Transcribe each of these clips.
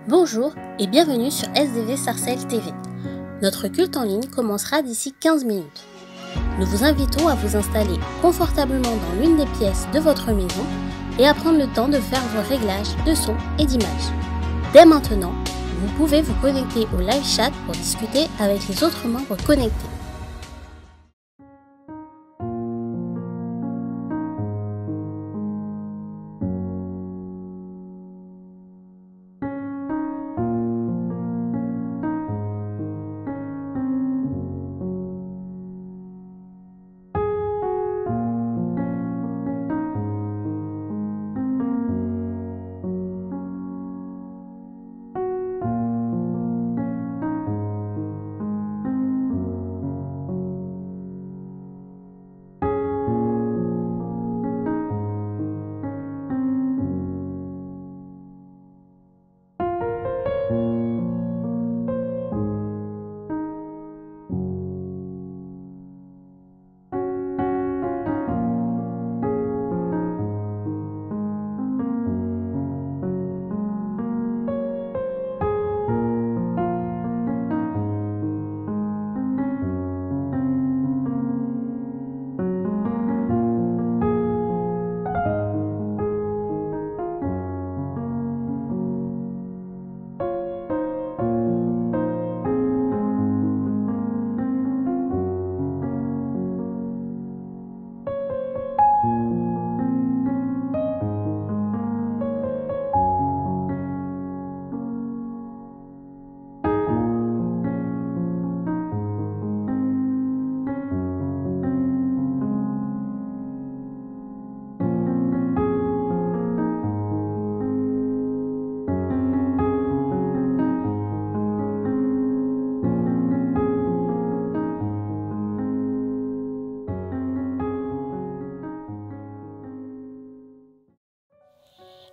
Bonjour et bienvenue sur SDV Sarcelles TV. Notre culte en ligne commencera d'ici 15 minutes. Nous vous invitons à vous installer confortablement dans l'une des pièces de votre maison et à prendre le temps de faire vos réglages de son et d'image. Dès maintenant, vous pouvez vous connecter au live chat pour discuter avec les autres membres connectés.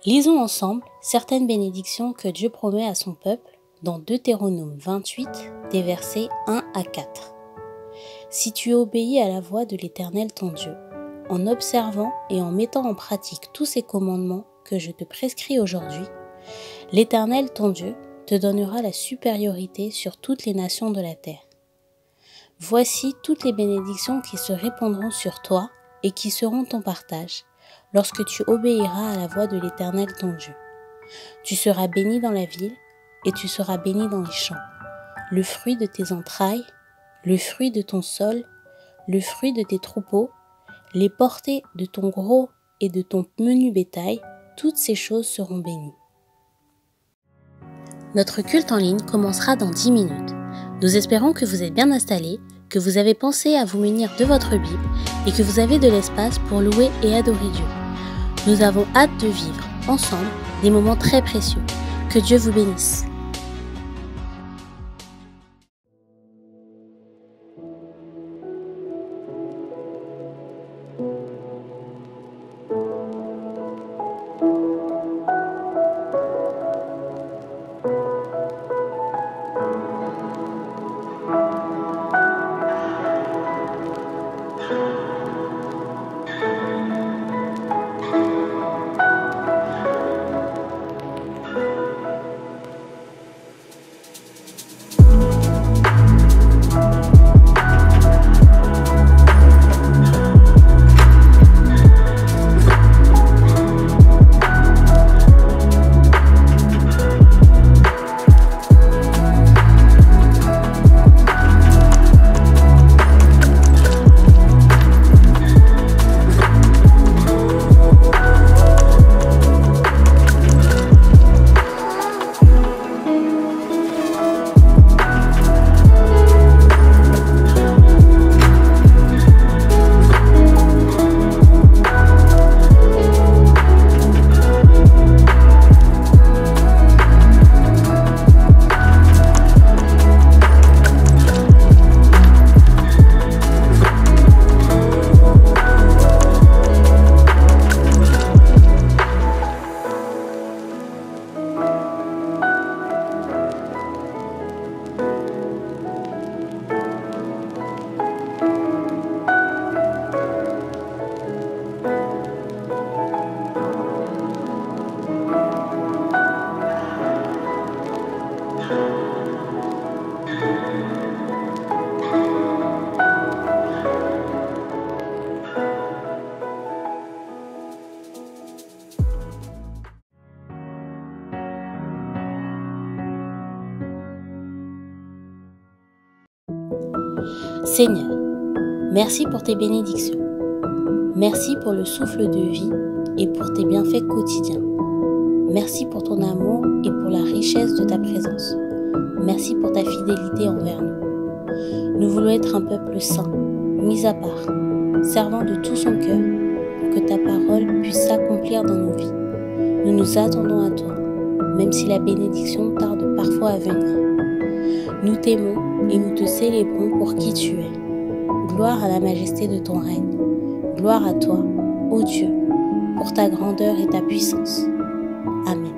Lisons ensemble certaines bénédictions que Dieu promet à son peuple dans Deutéronome 28, des versets 1 à 4. Si tu obéis à la voix de l'Éternel ton Dieu, en observant et en mettant en pratique tous ces commandements que je te prescris aujourd'hui, l'Éternel ton Dieu te donnera la supériorité sur toutes les nations de la terre. Voici toutes les bénédictions qui se répandront sur toi et qui seront ton partage, lorsque tu obéiras à la voix de l'Éternel ton Dieu. Tu seras béni dans la ville, et tu seras béni dans les champs. Le fruit de tes entrailles, le fruit de ton sol, le fruit de tes troupeaux, les portées de ton gros et de ton menu bétail, toutes ces choses seront bénies. Notre culte en ligne commencera dans 10 minutes. Nous espérons que vous êtes bien installés, que vous avez pensé à vous munir de votre Bible et que vous avez de l'espace pour louer et adorer Dieu. Nous avons hâte de vivre ensemble des moments très précieux. Que Dieu vous bénisse. Seigneur, merci pour tes bénédictions. Merci pour le souffle de vie et pour tes bienfaits quotidiens. Merci pour ton amour et pour la richesse de ta présence. Merci pour ta fidélité envers nous. Nous voulons être un peuple saint, mis à part, servant de tout son cœur pour que ta parole puisse s'accomplir dans nos vies. Nous nous attendons à toi, même si la bénédiction tarde parfois à venir. Nous t'aimons et nous te célébrons pour qui tu es. Gloire à la majesté de ton règne. Gloire à toi, ô Dieu, pour ta grandeur et ta puissance. Amen.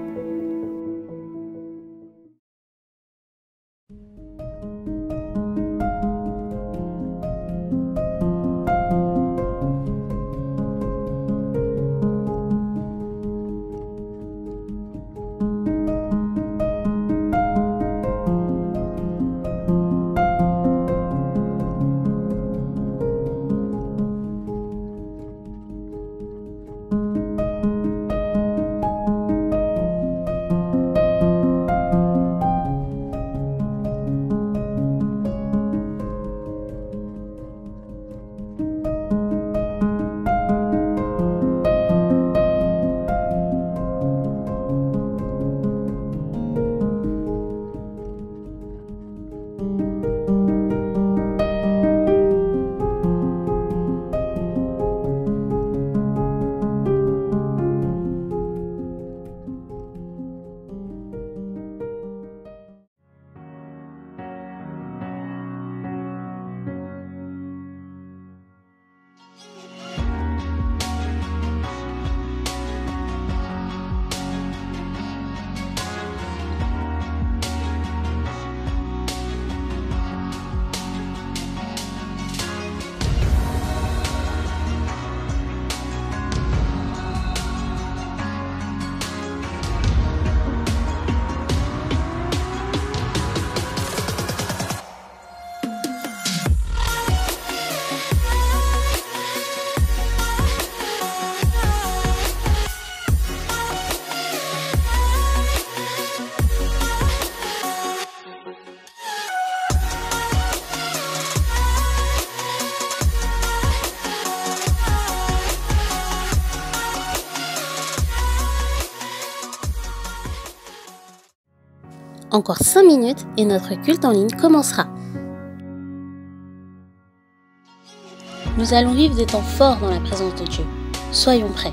Encore 5 minutes et notre culte en ligne commencera. Nous allons vivre des temps forts dans la présence de Dieu. Soyons prêts.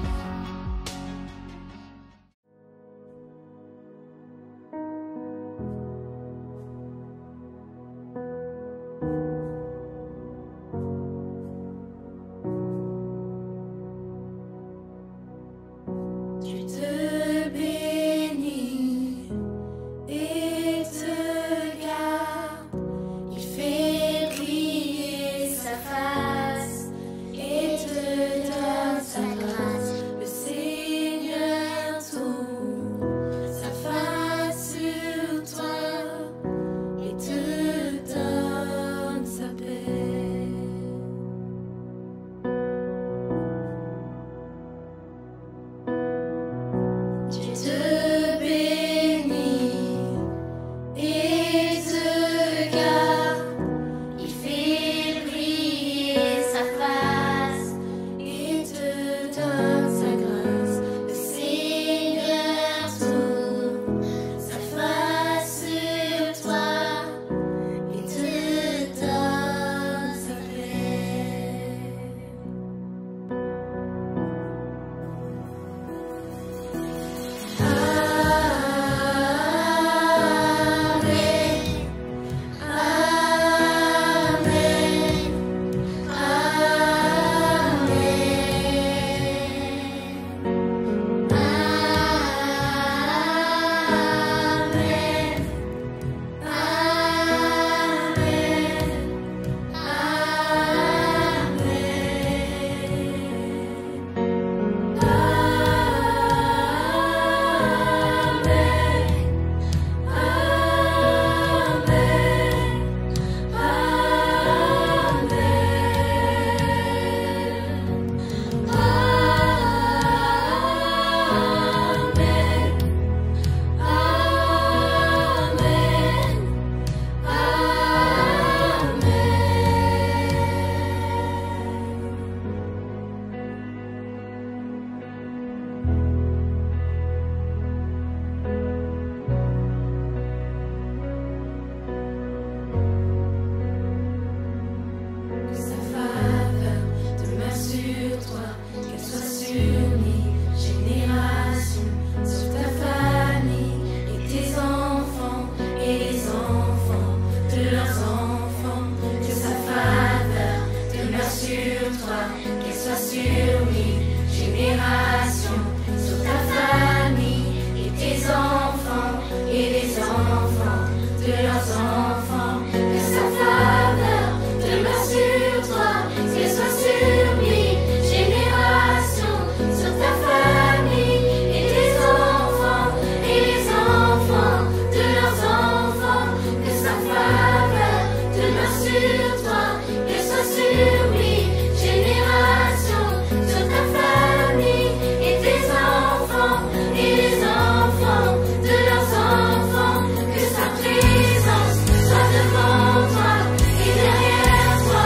de leurs enfants, que sa faveur demeure sur toi, qu'elle soit sur lui, génération, sur ta famille et tes enfants et les enfants de leurs enfants, que sa faveur demeure sur toi, qu'elle soit sur lui, génération, sur ta famille et tes enfants et les enfants de leurs enfants, que sa présence soit devant toi et derrière toi,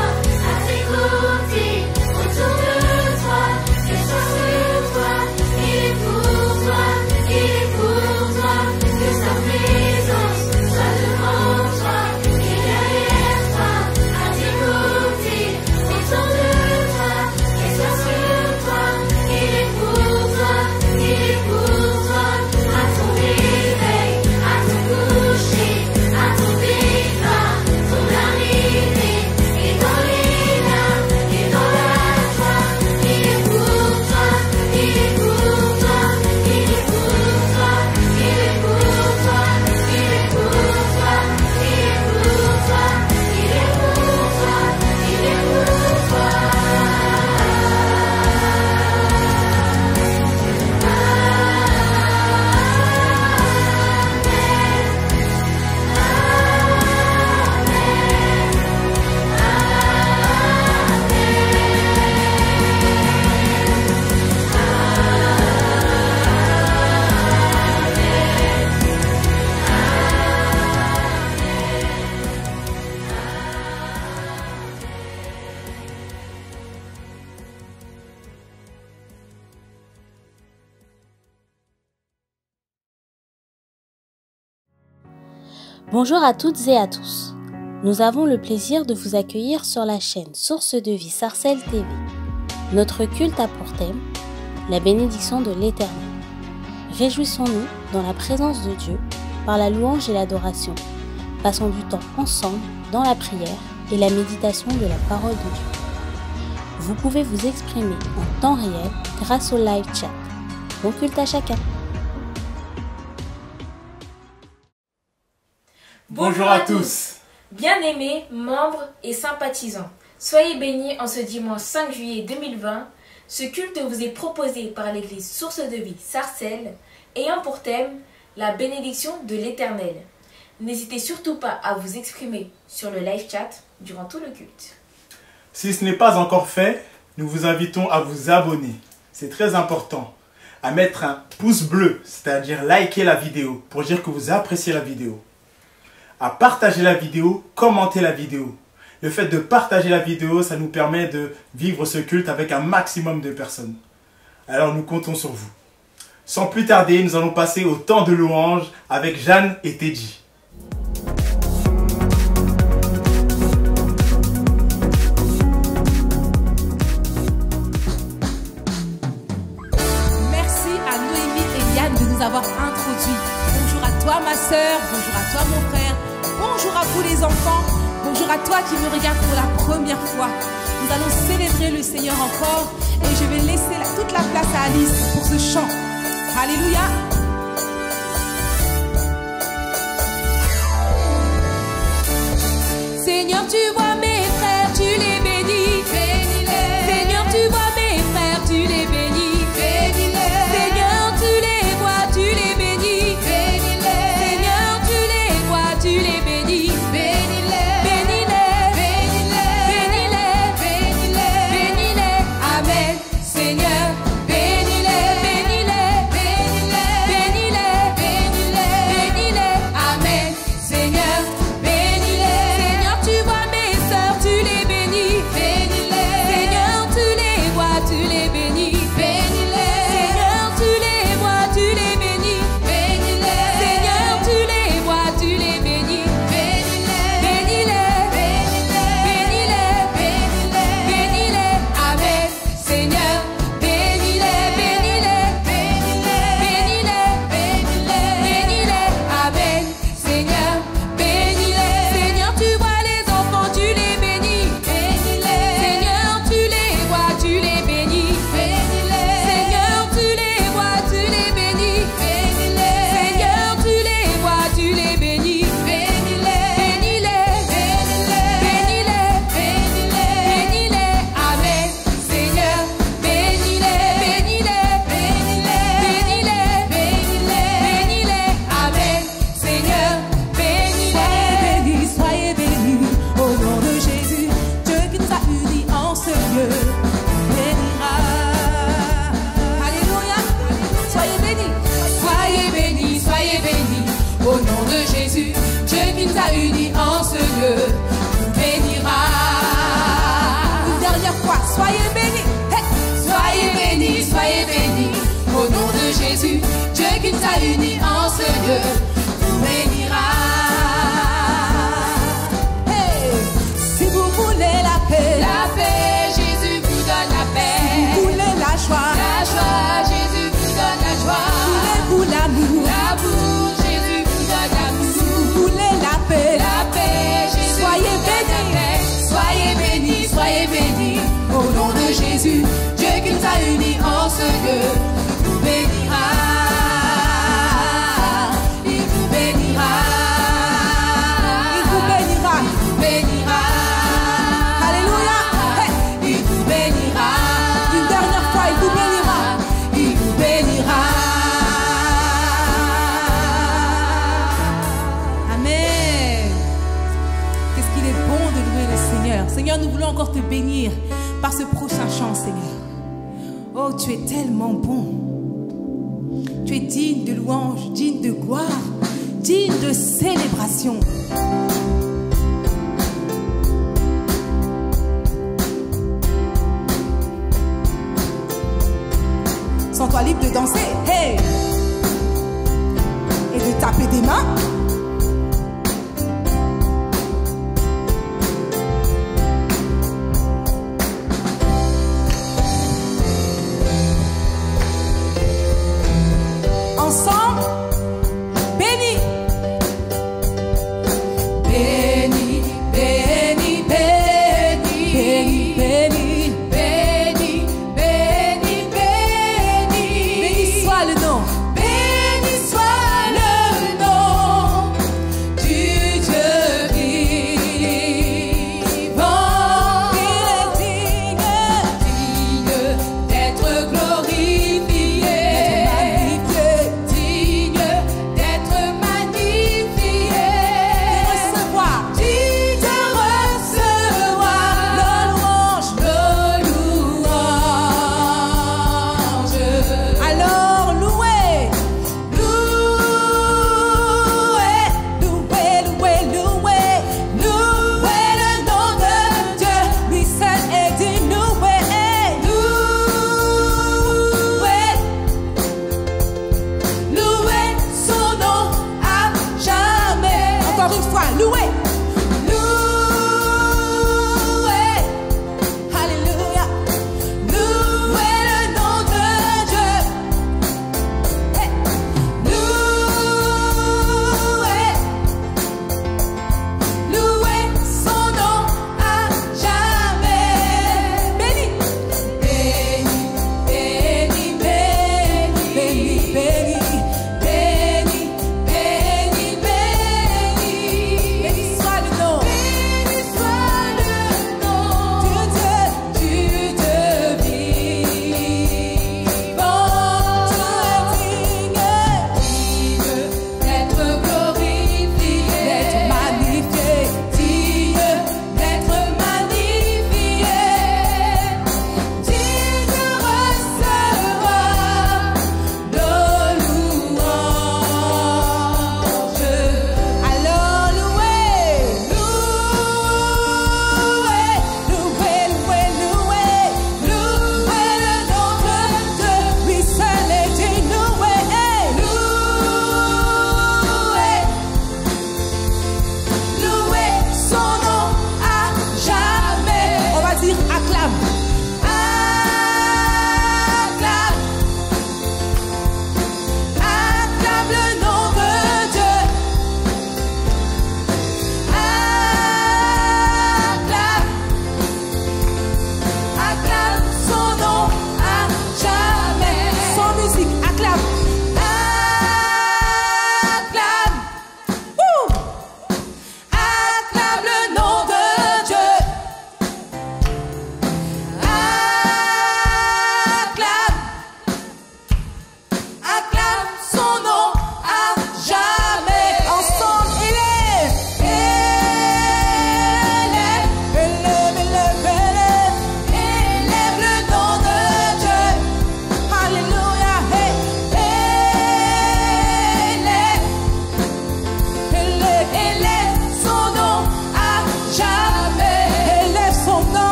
à tes côtés, autour de toi, qu'elle soit sur toi, il est pour toi, il est pour toi, que sa présence soit devant toi et derrière toi, à tes côtés, autour de toi, qu'elle soit sur toi, il est pour toi, il est pour toi, à ton réveil, à ton coucher, à ton départ, ton arrivée, et dans les larmes, et dans la joie, il est pour toi, il est pour toi, il est pour toi, il est pour toi, il est pour toi, il est pour toi, il est pour toi, il est pour toi. Bonjour à toutes et à tous. Nous avons le plaisir de vous accueillir sur la chaîne Source de Vie Sarcelles TV. Notre culte a pour thème la bénédiction de l'Éternel. Réjouissons-nous dans la présence de Dieu par la louange et l'adoration. Passons du temps ensemble dans la prière et la méditation de la parole de Dieu. Vous pouvez vous exprimer en temps réel grâce au live chat. Bon culte à chacun. Bonjour à tous. Bien-aimés, membres et sympathisants, soyez bénis en ce dimanche 5 juillet 2020. Ce culte vous est proposé par l'église Source de Vie Sarcelles, ayant pour thème la bénédiction de l'Éternel. N'hésitez surtout pas à vous exprimer sur le live chat durant tout le culte. Si ce n'est pas encore fait, nous vous invitons à vous abonner. C'est très important. À mettre un pouce bleu, c'est-à-dire liker la vidéo pour dire que vous appréciez la vidéo. À partager la vidéo, commenter la vidéo. Le fait de partager la vidéo, ça nous permet de vivre ce culte avec un maximum de personnes. Alors nous comptons sur vous. Sans plus tarder, nous allons passer au temps de louange avec Jeanne et Teddy. Merci à Noémie et Yann de nous avoir introduits. Bonjour à toi ma sœur, bonjour à toi mon frère, bonjour à vous les enfants, bonjour à toi qui me regarde pour la première fois. Nous allons célébrer le Seigneur encore et je vais laisser toute la place à Alice pour ce chant. Alléluia. Seigneur, tu vois mes frères, tu les bénis. Bénis-les. Seigneur, tu vois mes frères, tu les bénis. Bénis-les. Seigneur, tu les vois, tu les bénis. Bénis-les. Seigneur, tu les vois, tu les bénis. Bénis-les. Bénis-les. Bénis-les. Bénis-les. Bénis-les. Amen. Seigneur, bénis-les. Bénis-les. Bénis-les. Jésus, Dieu qui t'a uni en ce lieu, vous bénira. Hey, si vous voulez la paix, Jésus vous donne la paix. Si vous voulez la joie, Jésus vous donne la joie. Voulez-vous l'amour, Jésus vous donne l'amour. Si vous voulez la paix, Jésus soyez bénis, soyez bénis. Au nom de Jésus, Dieu qui t'a uni en ce lieu, vous bénira. Il vous bénira. Il vous bénira. Il vous bénira. Alléluia. Hey. Il vous bénira. Une dernière fois, il vous bénira. Il vous bénira. Amen. Qu'est-ce qu'il est bon de louer le Seigneur. Seigneur, nous voulons encore te bénir par ce prochain chant, Seigneur. Oh, tu es tellement bon. Tu es digne de louange, digne de gloire, digne de célébration. Sens-toi libre de danser, hey, et de taper des mains. Ensemble, béni, béni, béni, béni, béni, béni, béni, béni, béni soit le nom, béni soit le nom.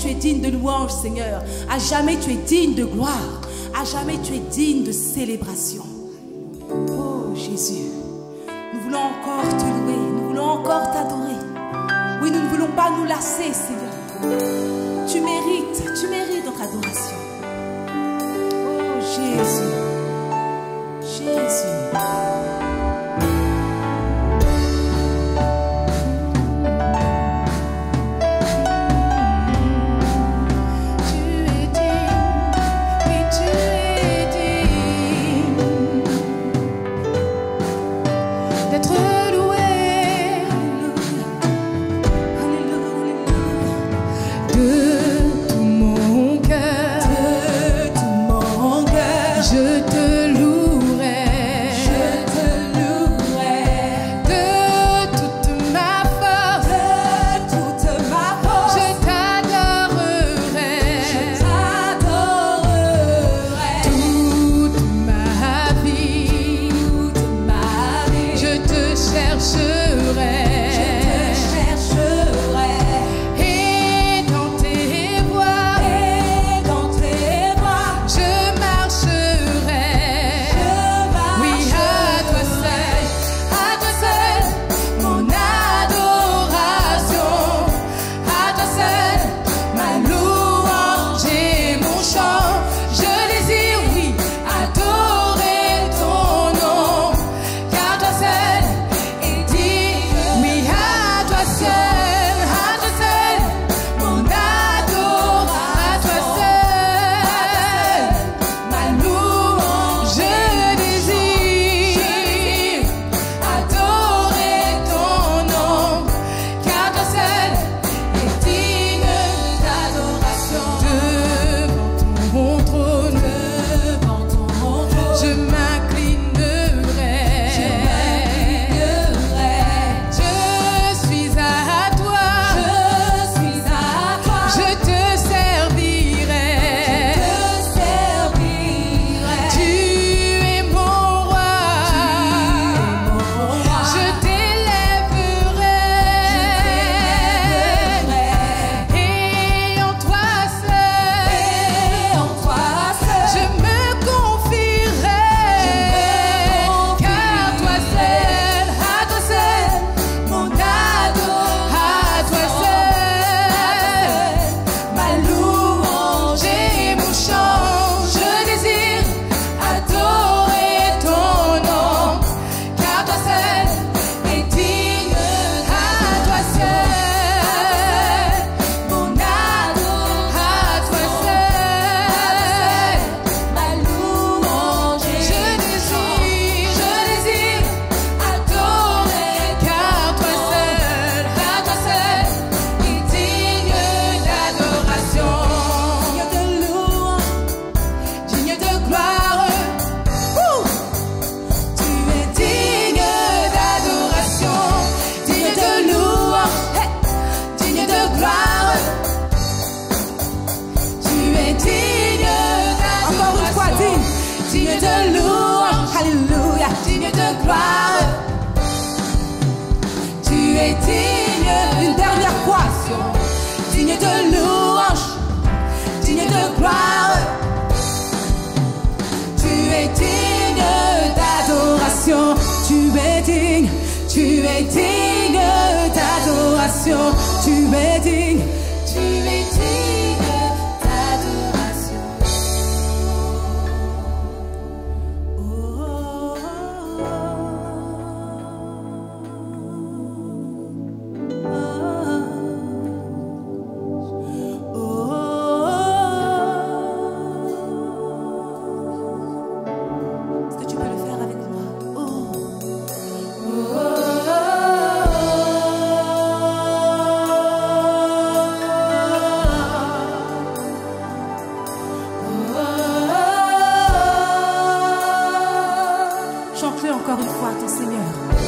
tu es digne de louange, Seigneur. À jamais tu es digne de gloire. À jamais tu es digne de célébration. Oh Jésus, nous voulons encore te louer, nous voulons encore t'adorer. Oui, nous ne voulons pas nous lasser, Seigneur. Tu mérites notre adoration. Oh Jésus, Jésus.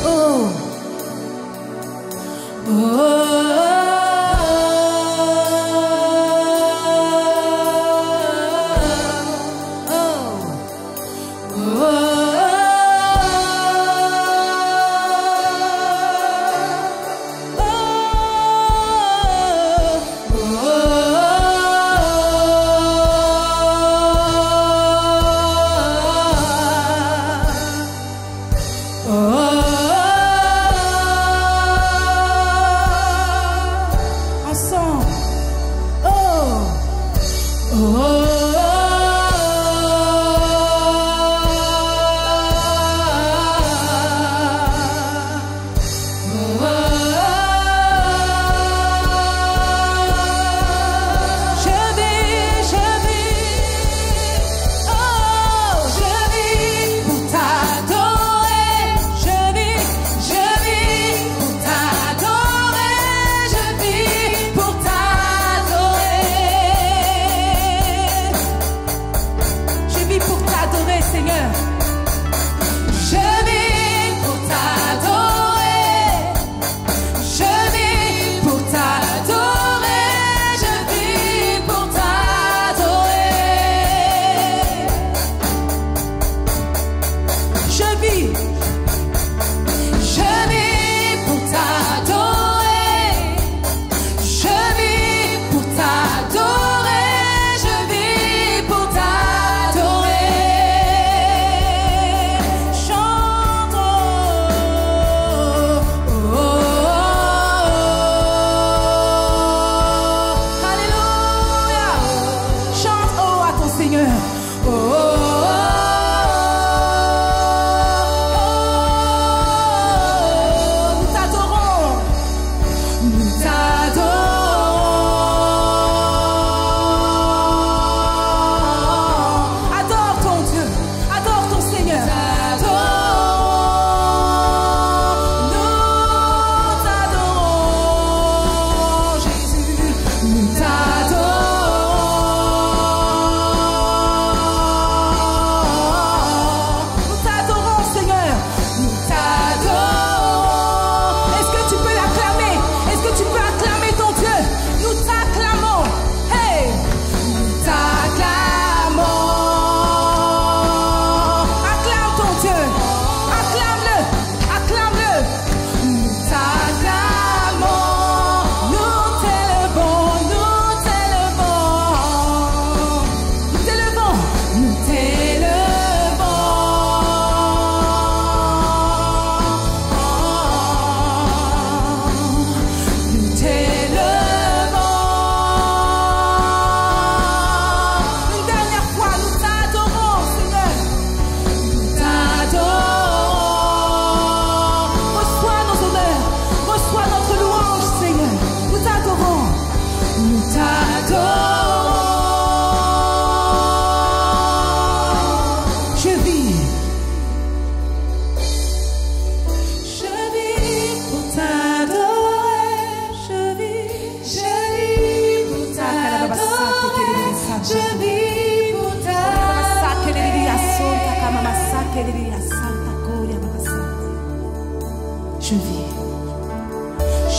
Oh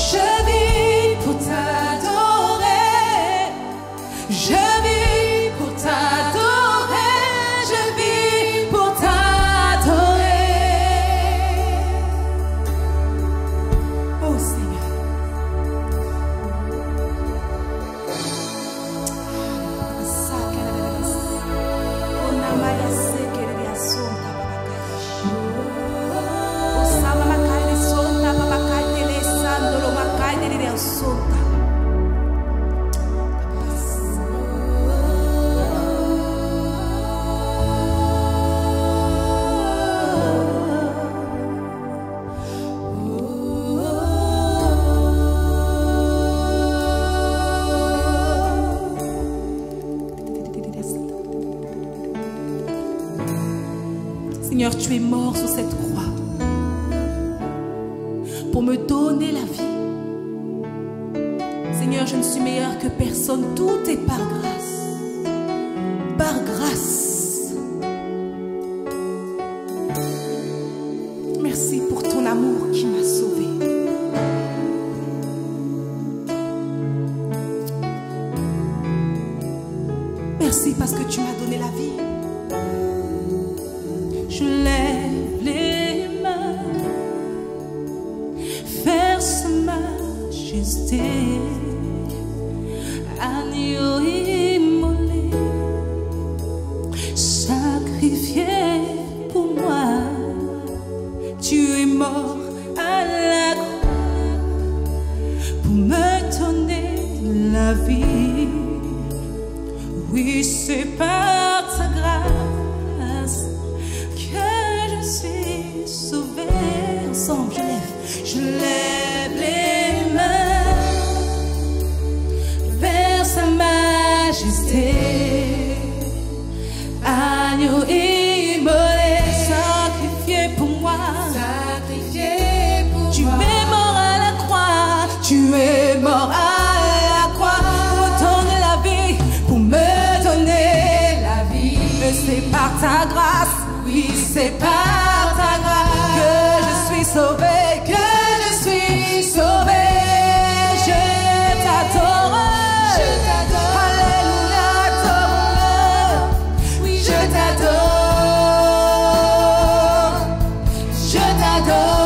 Je vis pour t'adorer. Je vis pour t'adorer. Je vis pour t'adorer. Oh Seigneur. Seigneur, tu es mort sur cette croix pour me donner la vie. Seigneur, je ne suis meilleure que personne. Tout est par grâce. Par grâce. Merci pour ton amour qui m'a sauvée. Merci parce que tu m'as donné la vie. Je lève les mains vers sa majesté, agneau immolé, sacrifié pour moi. Tu es mort à la croix pour me donner la vie. Oui, c'est par ta grâce que je suis sauvée. Ensemble, je lève les mains vers sa majesté. Agneau immolé, sacrifié pour moi. Tu es mort à la croix, tu es mort à la croix pour donner la vie, pour me donner la vie. Et c'est par ta grâce, oui, c'est par ta grâce que je suis sauvée, que je suis sauvée. Je t'adore, alléluia, adore-le. Oui, je t'adore, je t'adore.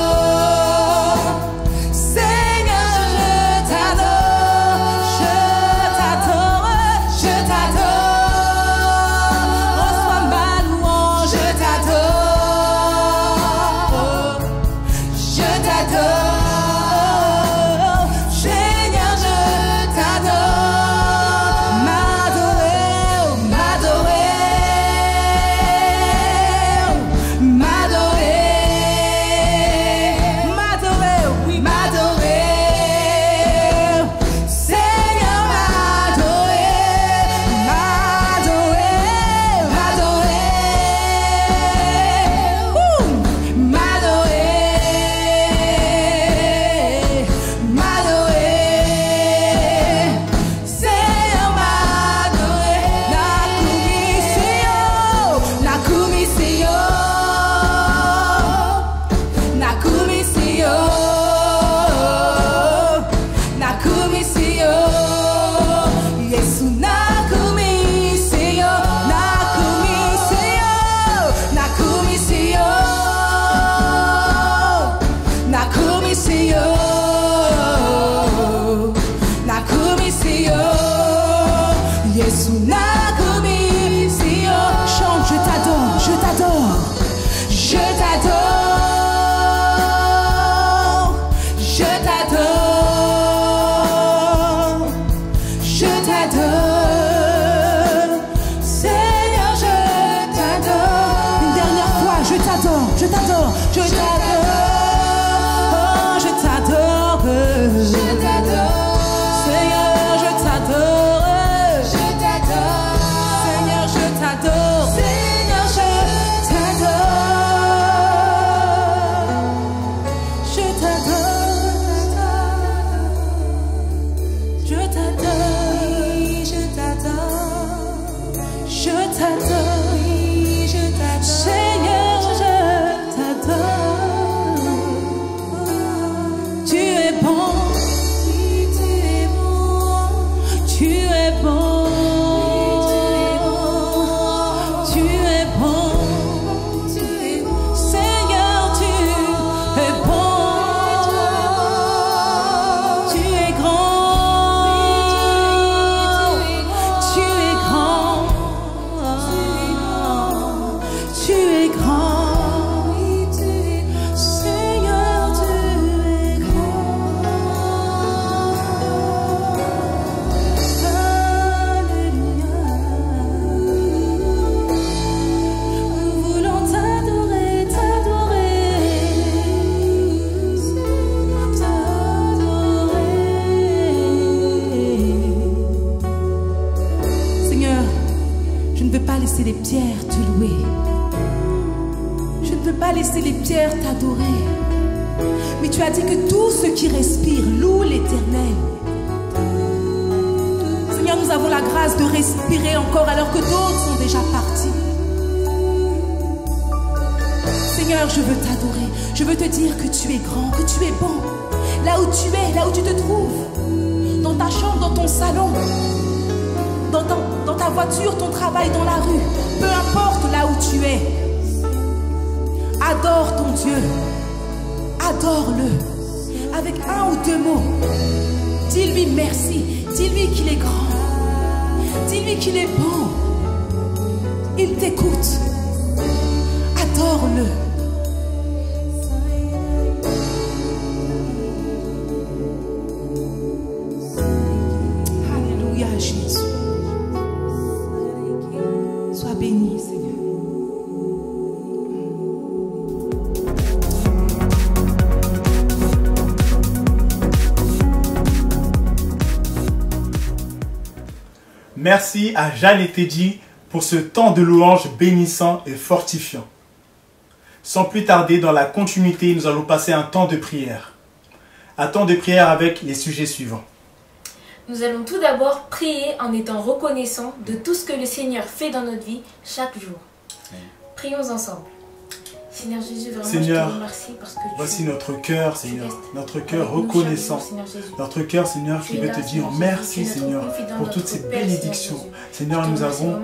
Les pierres te louer. Je ne peux pas laisser les pierres t'adorer. Mais tu as dit que tout ce qui respire loue l'Éternel. Seigneur, nous avons la grâce de respirer encore alors que d'autres sont déjà partis. Seigneur, je veux t'adorer. Je veux te dire que tu es grand, que tu es bon. Là où tu es, là où tu te trouves. Dans ta chambre, dans ton salon. Dans ta voiture, ton travail, dans la rue, peu importe là où tu es, adore ton Dieu, adore-le, avec un ou deux mots, dis-lui merci, dis-lui qu'il est grand, dis-lui qu'il est bon, il t'écoute, adore-le. Alléluia Jésus. béni, Seigneur. Merci à Jeanne et Teddy pour ce temps de louange bénissant et fortifiant. Sans plus tarder, dans la continuité, nous allons passer un temps de prière. Un temps de prière avec les sujets suivants. Nous allons tout d'abord prier en étant reconnaissants de tout ce que le Seigneur fait dans notre vie chaque jour. Prions ensemble. Seigneur Jésus, vraiment, Seigneur, je te remercie parce que voici notre cœur, Seigneur. Notre cœur reconnaissant. Notre cœur, Seigneur, qui veut te dire merci, Seigneur, pour toutes ces bénédictions. Seigneur, nous avons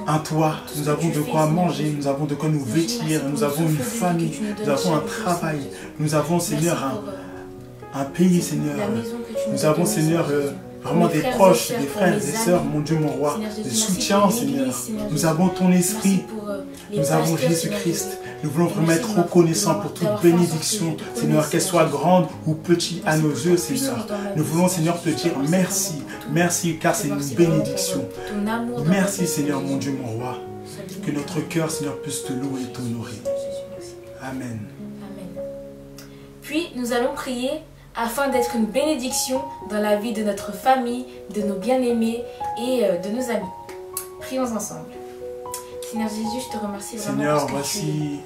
un toit, nous avons de quoi manger, nous avons de quoi nous vêtir, nous avons une famille, nous avons un travail, nous avons, Seigneur, un pays, Seigneur. Nous avons, Seigneur, vraiment des proches, des frères, des sœurs, mon Dieu, mon roi, des soutiens, Seigneur. Nous avons ton esprit, nous avons Jésus-Christ. Nous voulons vraiment être reconnaissants pour toute bénédiction, Seigneur, qu'elle soit grande ou petite à nos yeux, Seigneur. Nous voulons, Seigneur, te dire merci, merci, car c'est une bénédiction. Merci, Seigneur, mon Dieu, mon roi. Que notre cœur, Seigneur, puisse te louer et t'honorer. Amen. Amen. Puis, nous allons prier afin d'être une bénédiction dans la vie de notre famille, de nos bien-aimés et de nos amis. Prions ensemble. Seigneur Jésus, je te remercie vraiment Seigneur, parce que voici,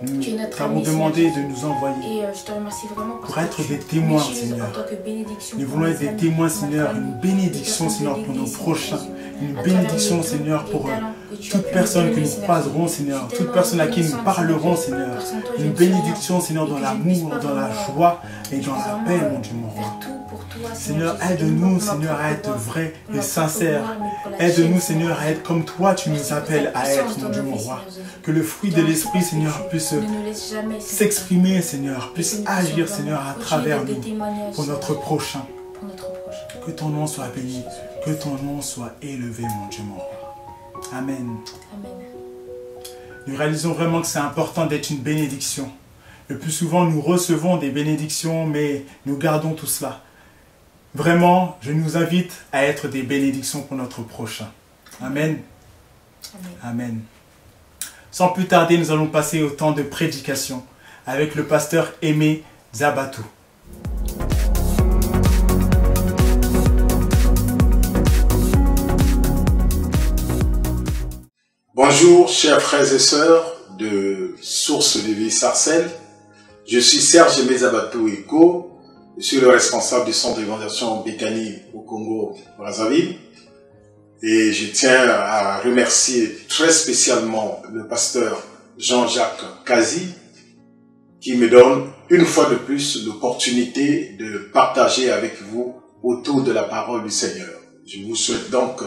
nous tu es notre t'avons ami, demandé Seigneur. de nous envoyer Et je te remercie vraiment parce pour que être tu des témoins, m'utilises Seigneur. en tant que bénédiction Nous pour voulons mes être des amis, témoins, pour ma Seigneur, famille, une bénédiction, les personnes Seigneur, de pour nos l'Église, prochains. Seigneur Jésus. Une À travers bénédiction, les Seigneur, dons, pour les talents que tu as toute pu personne nous que donner, nous Seigneur croiserons, Jésus. Seigneur. Je suis Toute tellement personne à qui nous reconnaissante, parlerons, Seigneur Seigneur. Jésus, parce qu'en toi, je Une ne suis rien. bénédiction, Seigneur, Et dans que je ne puisse l'amour, pas dans la vraiment, joie et je dans puisse la vraiment, paix, mon Dieu, mon faire roi. tout pour toi, Seigneur, Jésus. aide-nous, Pour ma Seigneur, à propre être gloire, vrai pour et ma propre sincère. gloire, mais pour la Aide-nous, tienne, Seigneur, à être comme toi, tu nous appelles à être, mon Dieu, mon roi. Que le fruit de l'Esprit, Seigneur, puisse s'exprimer, Seigneur, puisse agir, Seigneur, à travers nous, pour notre prochain. Que ton nom soit béni, que ton nom soit élevé, mon Dieu, mon roi. Amen. Amen. Nous réalisons vraiment que c'est important d'être une bénédiction. Le plus souvent, nous recevons des bénédictions, mais nous gardons tout cela. Vraiment, je nous invite à être des bénédictions pour notre prochain. Amen. Amen. Amen. Sans plus tarder, nous allons passer au temps de prédication avec le pasteur Aimé Zabatou. Bonjour, chers frères et sœurs de Source de Vie Sarcelles. Je suis Serge Aimé Zabatou Eko. Je suis le responsable du centre d'évangélisation Béthanie au Congo-Brazzaville. Et je tiens à remercier très spécialement le pasteur Jean-Jacques Kazi qui me donne une fois de plus l'opportunité de partager avec vous autour de la parole du Seigneur. Je vous souhaite donc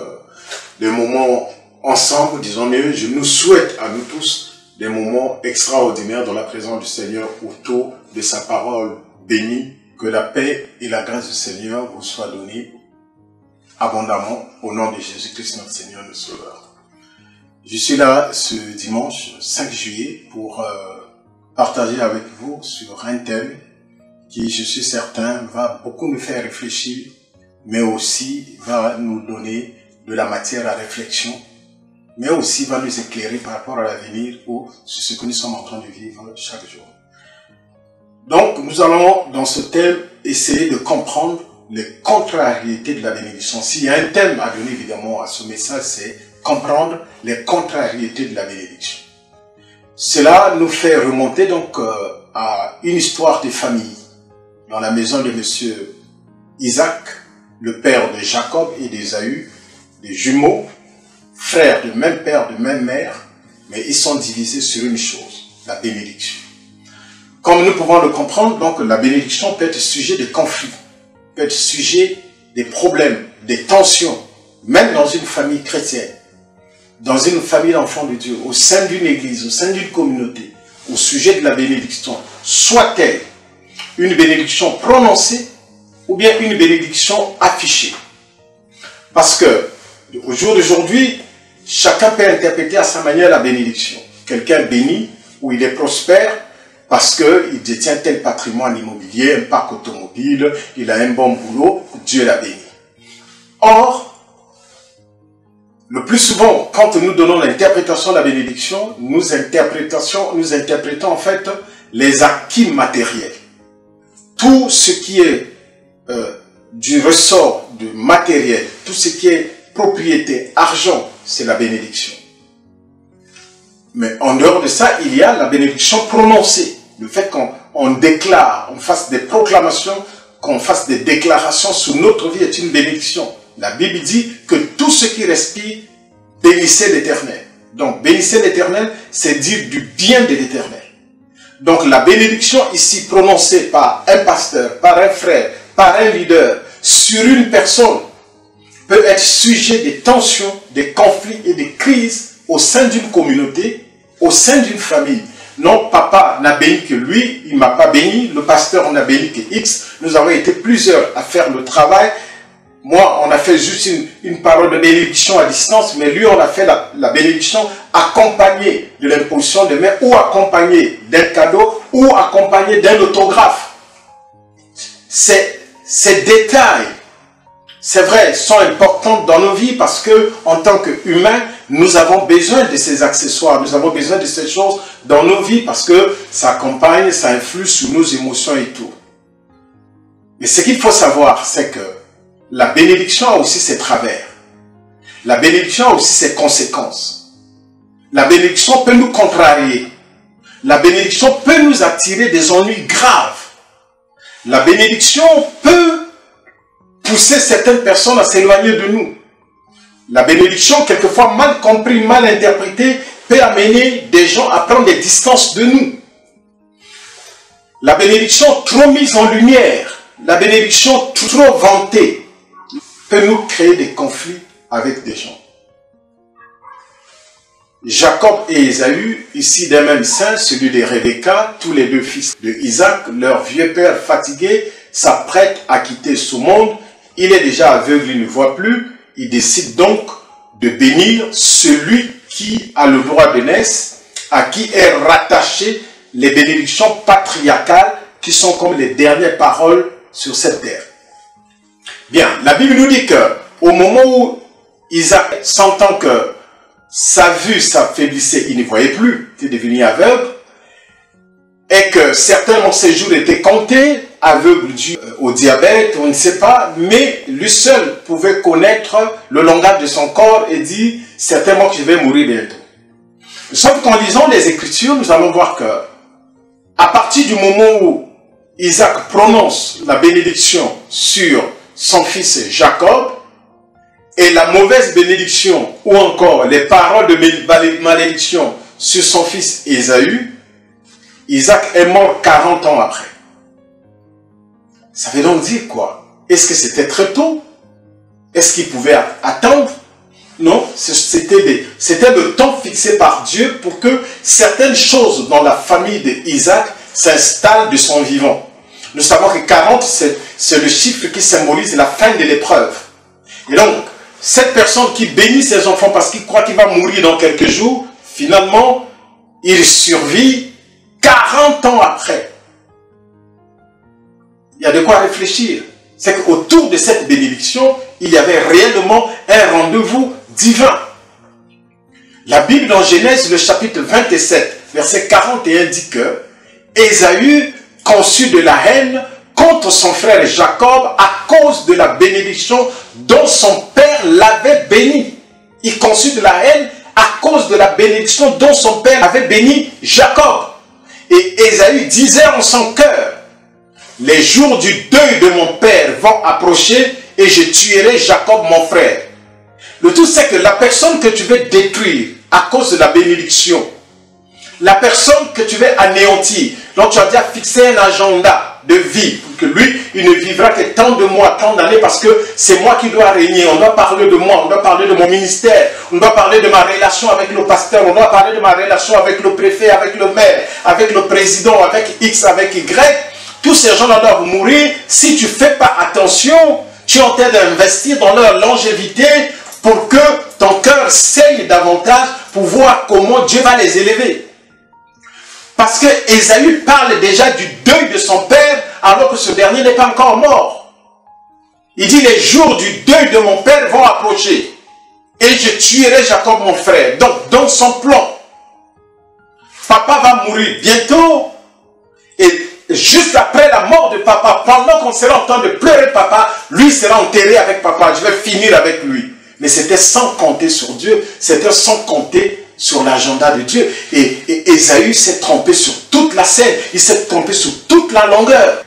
des moments ensemble, disons mieux, je nous souhaite à nous tous des moments extraordinaires dans la présence du Seigneur autour de sa parole bénie. Que la paix et la grâce du Seigneur vous soient données abondamment au nom de Jésus-Christ, notre Seigneur, notre Sauveur. Je suis là ce dimanche 5 juillet pour partager avec vous sur un thème qui, je suis certain, va beaucoup nous faire réfléchir, mais aussi va nous donner de la matière à réflexion, mais aussi va nous éclairer par rapport à l'avenir ou sur ce que nous sommes en train de vivre chaque jour. Donc, nous allons, dans ce thème, essayer de comprendre les contrariétés de la bénédiction. S'il y a un thème à donner, évidemment, à ce message, c'est comprendre les contrariétés de la bénédiction. Cela nous fait remonter donc à une histoire de famille dans la maison de monsieur Isaac, le père de Jacob et d'Ésaü, des jumeaux, frères de même père, de même mère, mais ils sont divisés sur une chose, la bénédiction. Comme nous pouvons le comprendre, donc la bénédiction peut être sujet de conflits, peut être sujet des problèmes, des tensions, même dans une famille chrétienne, dans une famille d'enfants de Dieu, au sein d'une église, au sein d'une communauté, au sujet de la bénédiction, soit-elle une bénédiction prononcée ou bien une bénédiction affichée. Parce que, au jour d'aujourd'hui, chacun peut interpréter à sa manière la bénédiction. Quelqu'un bénit ou il est prospère parce qu'il détient tel patrimoine immobilier, un parc automobile, il a un bon boulot, Dieu l'a béni. Or, Le plus souvent, quand nous donnons l'interprétation de la bénédiction, nous interprétons en fait les acquis matériels. Tout ce qui est du ressort de matériel, tout ce qui est propriété, argent, c'est la bénédiction. Mais en dehors de ça, il y a la bénédiction prononcée. Le fait qu'on déclare, on fasse des proclamations, qu'on fasse des déclarations sur notre vie est une bénédiction. La Bible dit que tout ce qui respire, bénissez l'Éternel. Donc, bénissez l'Éternel, c'est dire du bien de l'Éternel. Donc, la bénédiction ici prononcée par un pasteur, par un frère, par un leader, sur une personne, peut être sujet des tensions, des conflits et des crises au sein d'une communauté, au sein d'une famille. Non, papa n'a béni que lui, il ne m'a pas béni, le pasteur n'a béni que X, nous avons été plusieurs à faire le travail. Moi, on a fait juste une parole de bénédiction à distance, mais lui, on a fait la bénédiction accompagnée de l'imposition de main, ou accompagnée d'un cadeau, ou accompagnée d'un autographe. Ces détails, c'est vrai, sont importants dans nos vies parce que, en tant qu'humains, nous avons besoin de ces accessoires, nous avons besoin de ces choses dans nos vies parce que ça accompagne, ça influe sur nos émotions et tout. Mais ce qu'il faut savoir, c'est que la bénédiction a aussi ses travers. La bénédiction a aussi ses conséquences. La bénédiction peut nous contrarier. La bénédiction peut nous attirer des ennuis graves. La bénédiction peut pousser certaines personnes à s'éloigner de nous. La bénédiction, quelquefois mal comprise, mal interprétée, peut amener des gens à prendre des distances de nous. La bénédiction trop mise en lumière, la bénédiction trop vantée, peut nous créer des conflits avec des gens. Jacob et Ésaü, ici d'un même sein, celui de Rebecca, tous les deux fils de Isaac, leur vieux père fatigué, s'apprête à quitter ce monde. Il est déjà aveugle, il ne voit plus. Il décide donc de bénir celui qui a le droit de naître, à qui est rattaché les bénédictions patriarcales qui sont comme les dernières paroles sur cette terre. Bien, la Bible nous dit que au moment où Isaac, sentant que sa vue s'affaiblissait, il ne voyait plus, il était devenu aveugle, et que certainement ses jours étaient comptés, aveugle dû au diabète, on ne sait pas, mais lui seul pouvait connaître le langage de son corps et dire certainement que je vais mourir bientôt. Sauf qu'en lisant les Écritures, nous allons voir que à partir du moment où Isaac prononce la bénédiction sur son fils Jacob, et la mauvaise bénédiction, ou encore les paroles de malédiction sur son fils Ésaü, Isaac est mort 40 ans après. Ça veut donc dire quoi? Est-ce que c'était très tôt? Est-ce qu'il pouvait attendre? Non, c'était le temps fixé par Dieu pour que certaines choses dans la famille d'Isaac s'installent de son vivant. Nous savons que 40, c'est le chiffre qui symbolise la fin de l'épreuve. Et donc, cette personne qui bénit ses enfants parce qu'il croit qu'il va mourir dans quelques jours, finalement, il survit 40 ans après. Il y a de quoi réfléchir. C'est qu'autour de cette bénédiction, il y avait réellement un rendez-vous divin. La Bible dans Genèse, le chapitre 27, verset 41 dit que Ésaü conçut de la haine contre son frère Jacob à cause de la bénédiction dont son père l'avait béni. Il conçut de la haine à cause de la bénédiction dont son père avait béni Jacob. Et Ésaü disait en son cœur, les jours du deuil de mon père vont approcher et je tuerai Jacob mon frère. Le tout c'est que la personne que tu veux détruire à cause de la bénédiction, la personne que tu veux anéantir, donc tu as déjà fixé un agenda de vie, que lui, il ne vivra que tant de mois, tant d'années, parce que c'est moi qui dois régner. On doit parler de moi, on doit parler de mon ministère, on doit parler de ma relation avec le pasteur, on doit parler de ma relation avec le préfet, avec le maire, avec le président, avec X, avec Y. Tous ces gens-là doivent mourir. Si tu ne fais pas attention, tu es en train d'investir dans leur longévité pour que ton cœur saigne davantage pour voir comment Dieu va les élever. Parce que Ésaü parle déjà du deuil de son père alors que ce dernier n'est pas encore mort. Il dit les jours du deuil de mon père vont approcher. et je tuerai Jacob mon frère. Donc, dans son plan, papa va mourir bientôt. Et juste après la mort de papa, pendant qu'on sera en train de pleurer papa, lui sera enterré avec papa. Je vais finir avec lui. Mais c'était sans compter sur Dieu. C'était sans compter sur l'agenda de Dieu. Et Ésaü s'est trompé sur toute la scène. Il s'est trompé sur toute la longueur.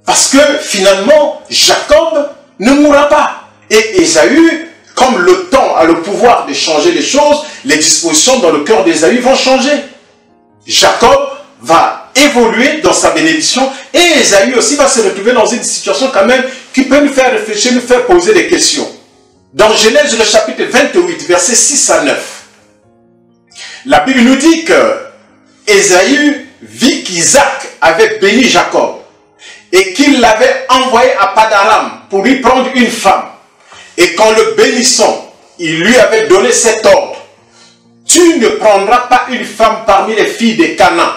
Parce que finalement, Jacob ne mourra pas. Et Ésaü, comme le temps a le pouvoir de changer les choses, les dispositions dans le cœur d'Ésaü vont changer. Jacob va évoluer dans sa bénédiction et Ésaü aussi va se retrouver dans une situation quand même qui peut nous faire réfléchir, nous faire poser des questions. Dans Genèse, le chapitre 28, versets 6 à 9, la Bible nous dit que Ésaü vit qu'Isaac avait béni Jacob et qu'il l'avait envoyé à Padaram pour lui prendre une femme. Et qu'en le bénissant, il lui avait donné cet ordre: tu ne prendras pas une femme parmi les filles de Canaan.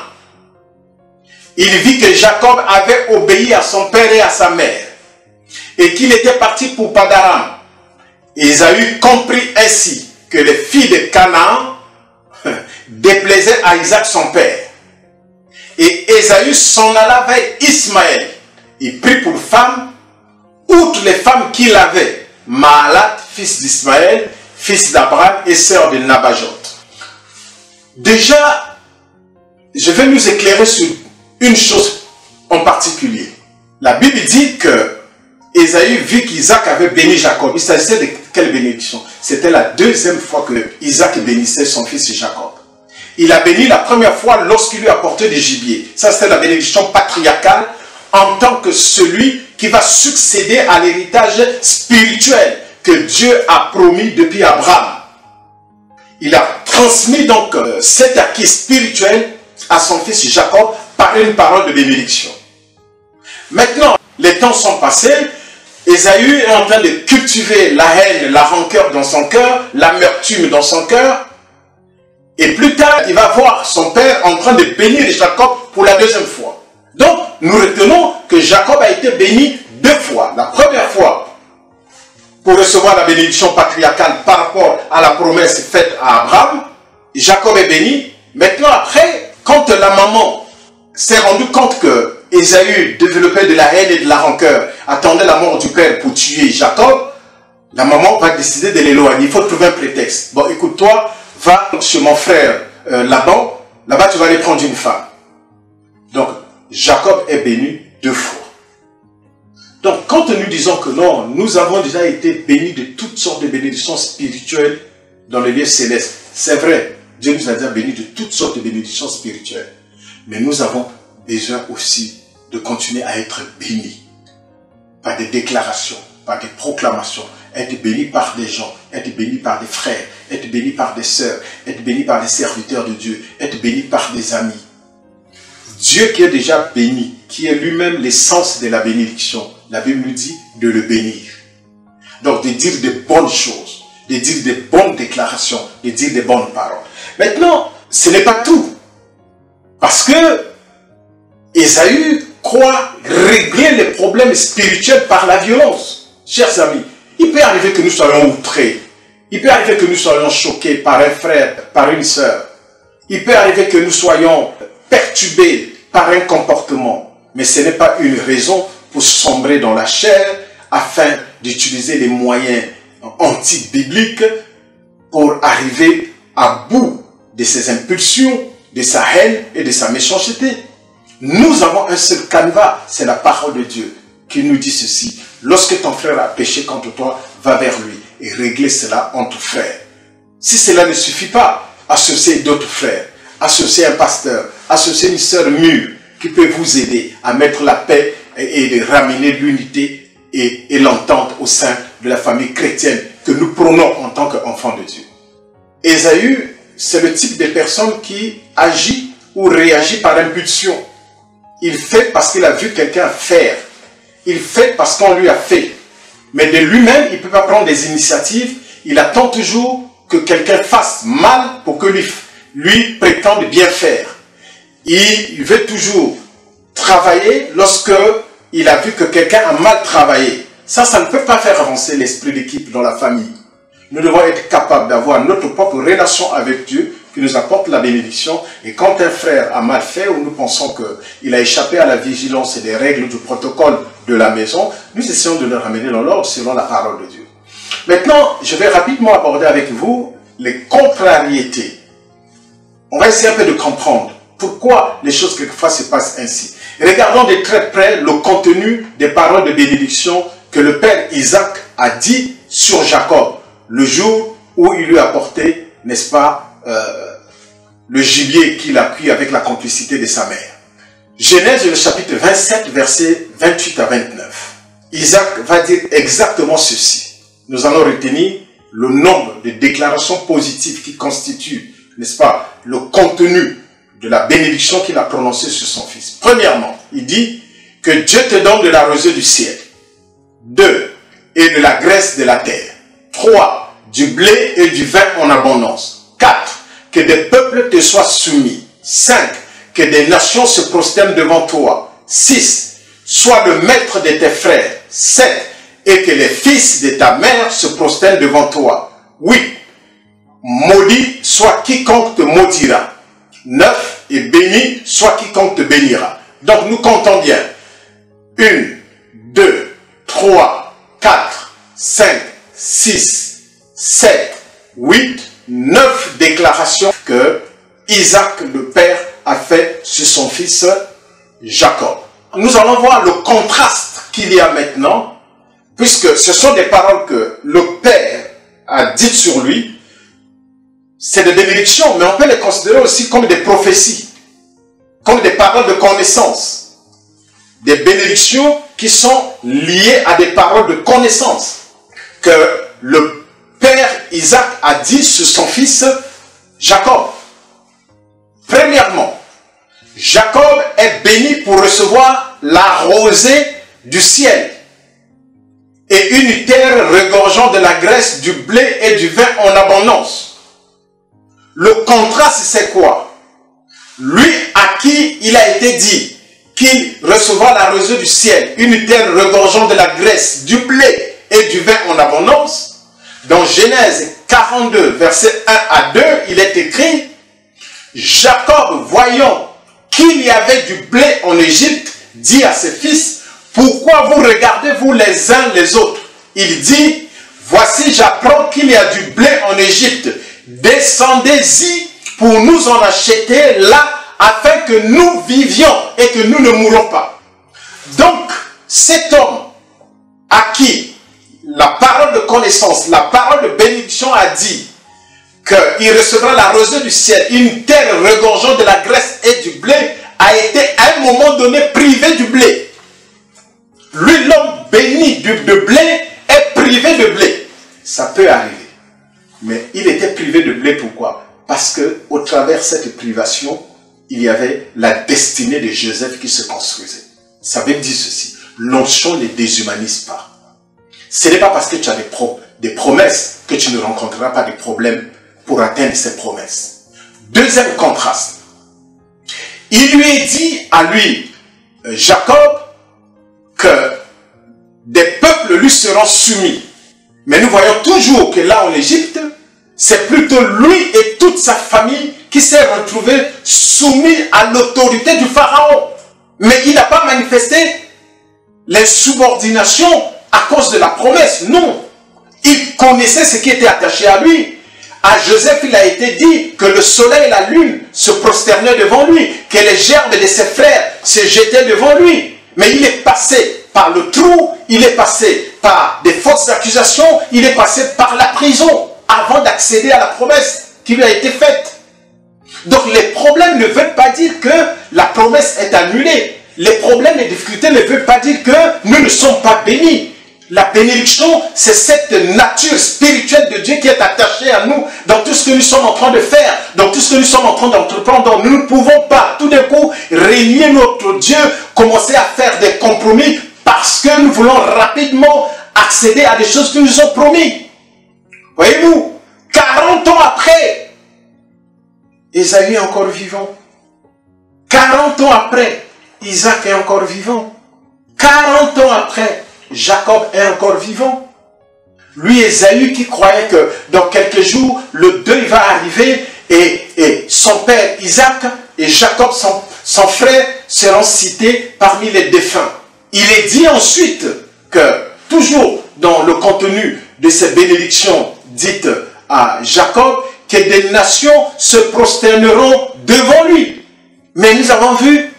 Il vit que Jacob avait obéi à son père et à sa mère, et qu'il était parti pour Padaram. Ésaü comprit ainsi que les filles de Canaan déplaisaient à Isaac son père. Et Ésaü s'en alla vers Ismaël. Il prit pour femme, outre les femmes qu'il avait, Mahalat, fils d'Ismaël, fils d'Abraham et sœur de Nabajot. Déjà, je vais nous éclairer sur une chose en particulier. La Bible dit que Ésaü vit qu'Isaac avait béni Jacob. Il s'agissait de quelle bénédiction? C'était la deuxième fois que Isaac bénissait son fils Jacob. Il a béni la première fois lorsqu'il lui apportait des gibiers. Ça, c'était la bénédiction patriarcale en tant que celui qui va succéder à l'héritage spirituel que Dieu a promis depuis Abraham. Il a transmis donc cet acquis spirituel à son fils Jacob par une parole de bénédiction. Maintenant, les temps sont passés. Ésaü est en train de cultiver la haine, la rancœur dans son cœur, l'amertume dans son cœur. Et plus tard, il va voir son père en train de bénir Jacob pour la deuxième fois. Donc, nous retenons que Jacob a été béni deux fois. La première fois, pour recevoir la bénédiction patriarcale par rapport à la promesse faite à Abraham, Jacob est béni. Maintenant, après, quand la maman s'est rendue compte que Ésaü développait de la haine et de la rancœur, attendait la mort du père pour tuer Jacob, la maman va décider de l'éloigner. Il faut trouver un prétexte. Bon, écoute-toi, va chez mon frère Laban, là-bas tu vas aller prendre une femme. Donc, Jacob est béni deux fois. Donc, quand nous disons que non, nous avons déjà été bénis de toutes sortes de bénédictions spirituelles dans les lieux célestes, c'est vrai, Dieu nous a déjà bénis de toutes sortes de bénédictions spirituelles. Mais nous avons besoin aussi de continuer à être bénis par des déclarations, par des proclamations, être béni par des gens, être béni par des frères, être béni par des sœurs, être béni par des serviteurs de Dieu, être béni par des amis. Dieu qui est déjà béni, qui est lui-même l'essence de la bénédiction, la Bible nous dit de le bénir. Donc de dire de bonnes choses, de dire de bonnes déclarations, de dire de bonnes paroles. Maintenant, ce n'est pas tout. Parce que Ésaü croit régler les problèmes spirituels par la violence. Chers amis, il peut arriver que nous soyons outrés. Il peut arriver que nous soyons choqués par un frère, par une sœur. Il peut arriver que nous soyons perturbés par un comportement. Mais ce n'est pas une raison pour sombrer dans la chair afin d'utiliser les moyens anti-bibliques pour arriver à bout de ses impulsions, de sa haine et de sa méchanceté. Nous avons un seul canevas, c'est la parole de Dieu qui nous dit ceci. Lorsque ton frère a péché contre toi, va vers lui et régler cela entre frères. Si cela ne suffit pas, associez d'autres frères, associez un pasteur, associez une sœur mûre qui peut vous aider à mettre la paix et de ramener l'unité et l'entente au sein de la famille chrétienne que nous prônons en tant qu'enfants de Dieu. Ésaü, c'est le type de personne qui agit ou réagit par impulsion. Il fait parce qu'il a vu quelqu'un faire. Il fait parce qu'on lui a fait. Mais de lui-même, il ne peut pas prendre des initiatives. Il attend toujours que quelqu'un fasse mal pour que lui prétende bien faire. Il veut toujours travailler lorsque il a vu que quelqu'un a mal travaillé. Ça ne peut pas faire avancer l'esprit d'équipe dans la famille. nous devons être capables d'avoir notre propre relation avec Dieu qui nous apporte la bénédiction. Et quand un frère a mal fait ou nous pensons qu'il a échappé à la vigilance et des règles du protocole de la maison, nous essayons de le ramener dans l'ordre selon la parole de Dieu. Maintenant, je vais rapidement aborder avec vous les contrariétés. On va essayer un peu de comprendre pourquoi les choses quelquefois se passent ainsi. Regardons de très près le contenu des paroles de bénédiction que le père Isaac a dit sur Jacob le jour où il lui a apporté, n'est-ce pas, le gibier qu'il a cuit avec la complicité de sa mère. Genèse, le chapitre 27, versets 28 à 29. Isaac va dire exactement ceci. Nous allons retenir le nombre de déclarations positives qui constituent, n'est-ce pas, le contenu de la bénédiction qu'il a prononcée sur son fils. Premièrement, il dit que Dieu te donne de la rosée du ciel. 2. Et de la graisse de la terre. 3. Du blé et du vin en abondance. 4. Que des peuples te soient soumis. 5. Que des nations se prosternent devant toi. 6. Sois le maître de tes frères. 7. Et que les fils de ta mère se prosternent devant toi. 8. Maudit soit quiconque te maudira. 9. Et béni soit quiconque te bénira. Donc nous comptons bien. 1, 2, 3, 4, 5, 6, 7, 8, 9 déclarations que Isaac le père a fait sur son fils Jacob. Nous allons voir le contraste qu'il y a maintenant, puisque ce sont des paroles que le père a dites sur lui. C'est des bénédictions, mais on peut les considérer aussi comme des prophéties, comme des paroles de connaissance. Des bénédictions qui sont liées à des paroles de connaissance que le père Isaac a dit sur son fils Jacob. Premièrement, Jacob est béni pour recevoir la rosée du ciel et une terre regorgeant de la graisse, du blé et du vin en abondance. Le contraste, c'est quoi? Lui à qui il a été dit qu'il recevra la rosée du ciel, une terre regorgeant de la graisse, du blé et du vin en abondance. Dans Genèse 42, versets 1 à 2, il est écrit: Jacob, voyant qu'il y avait du blé en Égypte, dit à ses fils: pourquoi vous regardez vous les uns les autres? Il dit: voici, j'apprends qu'il y a du blé en Égypte. Descendez-y pour nous en acheter là, afin que nous vivions et que nous ne mourons pas. Donc, cet homme à qui la parole de connaissance, la parole de bénédiction a dit qu'il recevra la rosée du ciel, une terre regorgeant de la graisse et du blé, a été à un moment donné privé du blé. Lui, l'homme béni de blé, est privé de blé. Ça peut arriver. Mais il était privé de blé, pourquoi? Parce que au travers de cette privation, il y avait la destinée de Joseph qui se construisait. Ça veut dire ceci: l'onction ne déshumanise pas. Ce n'est pas parce que tu as des promesses que tu ne rencontreras pas de problèmes pour atteindre ces promesses. Deuxième contraste. Il lui est dit à lui, Jacob, que des peuples lui seront soumis. Mais nous voyons toujours que là en Égypte, c'est plutôt lui et toute sa famille qui s'est retrouvé soumis à l'autorité du pharaon. Mais il n'a pas manifesté l'insubordination à cause de la promesse. Non. Il connaissait ce qui était attaché à lui. À Joseph, il a été dit que le soleil et la lune se prosternaient devant lui, que les gerbes de ses frères se jetaient devant lui. Mais il est passé par le trou, il est passé par des fausses accusations, il est passé par la prison avant d'accéder à la promesse qui lui a été faite. Donc les problèmes ne veulent pas dire que la promesse est annulée. Les problèmes et les difficultés ne veulent pas dire que nous ne sommes pas bénis. La bénédiction, c'est cette nature spirituelle de Dieu qui est attachée à nous dans tout ce que nous sommes en train de faire, dans tout ce que nous sommes en train d'entreprendre. Nous ne pouvons pas tout d'un coup régner notre Dieu, commencer à faire des compromis parce que nous voulons rapidement accéder à des choses que nous ont promis. Voyez-vous, 40 ans après, Ésaü est encore vivant. 40 ans après, Isaac est encore vivant. 40 ans après, Jacob est encore vivant. Lui, Ésaü, qui croyait que dans quelques jours, le deuil va arriver et son père Isaac et Jacob, son frère, seront cités parmi les défunts. Il est dit ensuite que, toujours dans le contenu de ces bénédictions dites à Jacob, que des nations se prosterneront devant lui. Mais nous avons vu,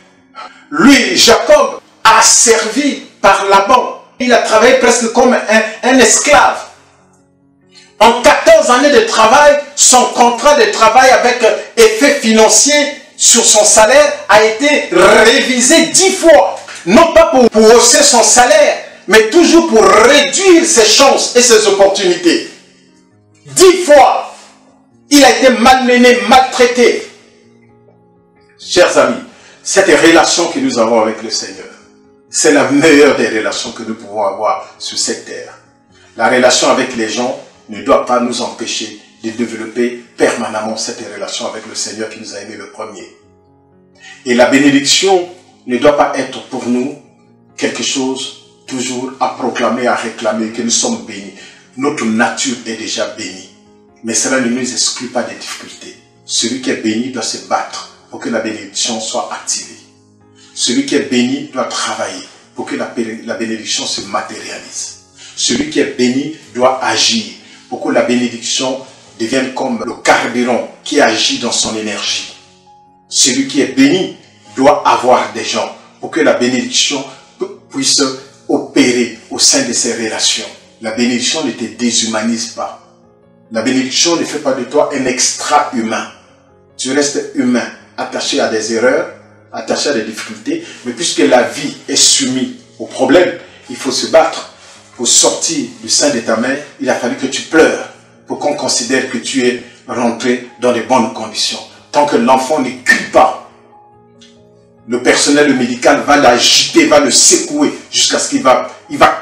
lui, Jacob, a servi par Laban. Il a travaillé presque comme un esclave. En 14 années de travail, son contrat de travail avec effet financier sur son salaire a été révisé 10 fois. Non pas pour hausser son salaire, mais toujours pour réduire ses chances et ses opportunités. 10 fois, il a été malmené, maltraité. Chers amis, cette relation que nous avons avec le Seigneur, c'est la meilleure des relations que nous pouvons avoir sur cette terre. La relation avec les gens ne doit pas nous empêcher de développer permanemment cette relation avec le Seigneur qui nous a aimés le premier. Et la bénédiction ne doit pas être pour nous quelque chose toujours à proclamer, à réclamer, que nous sommes bénis. Notre nature est déjà bénie. Mais cela ne nous exclut pas des difficultés. Celui qui est béni doit se battre pour que la bénédiction soit activée. Celui qui est béni doit travailler pour que la bénédiction se matérialise. Celui qui est béni doit agir pour que la bénédiction devienne comme le carburant qui agit dans son énergie. Celui qui est béni doit avoir des gens pour que la bénédiction puisse opérer au sein de ses relations. La bénédiction ne te déshumanise pas. La bénédiction ne fait pas de toi un extra-humain. Tu restes humain, attaché à des erreurs, attaché à des difficultés, mais puisque la vie est soumise aux problèmes, il faut se battre pour sortir du sein de ta mère. Il a fallu que tu pleures pour qu'on considère que tu es rentré dans de bonnes conditions. Tant que l'enfant ne crie pas, le personnel médical va l'agiter, va le secouer jusqu'à ce qu'il va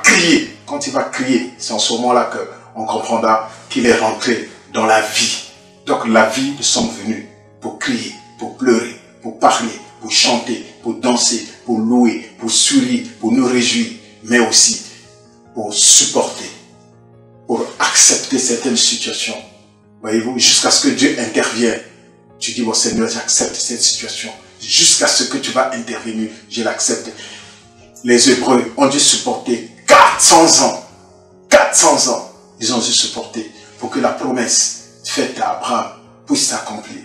crier. Quand il va crier, c'est en ce moment-là qu'on comprendra qu'il est rentré dans la vie. Donc la vie, nous sommes venus pour crier, pour pleurer, pour parler, pour chanter, pour danser, pour louer, pour sourire, pour nous réjouir, mais aussi pour supporter, pour accepter certaines situations. Voyez-vous, jusqu'à ce que Dieu intervienne. Tu dis, bon Seigneur, j'accepte cette situation. Jusqu'à ce que tu vas intervenir, je l'accepte. Les Hébreux ont dû supporter 400 ans. 400 ans, ils ont dû supporter pour que la promesse faite à Abraham puisse s'accomplir.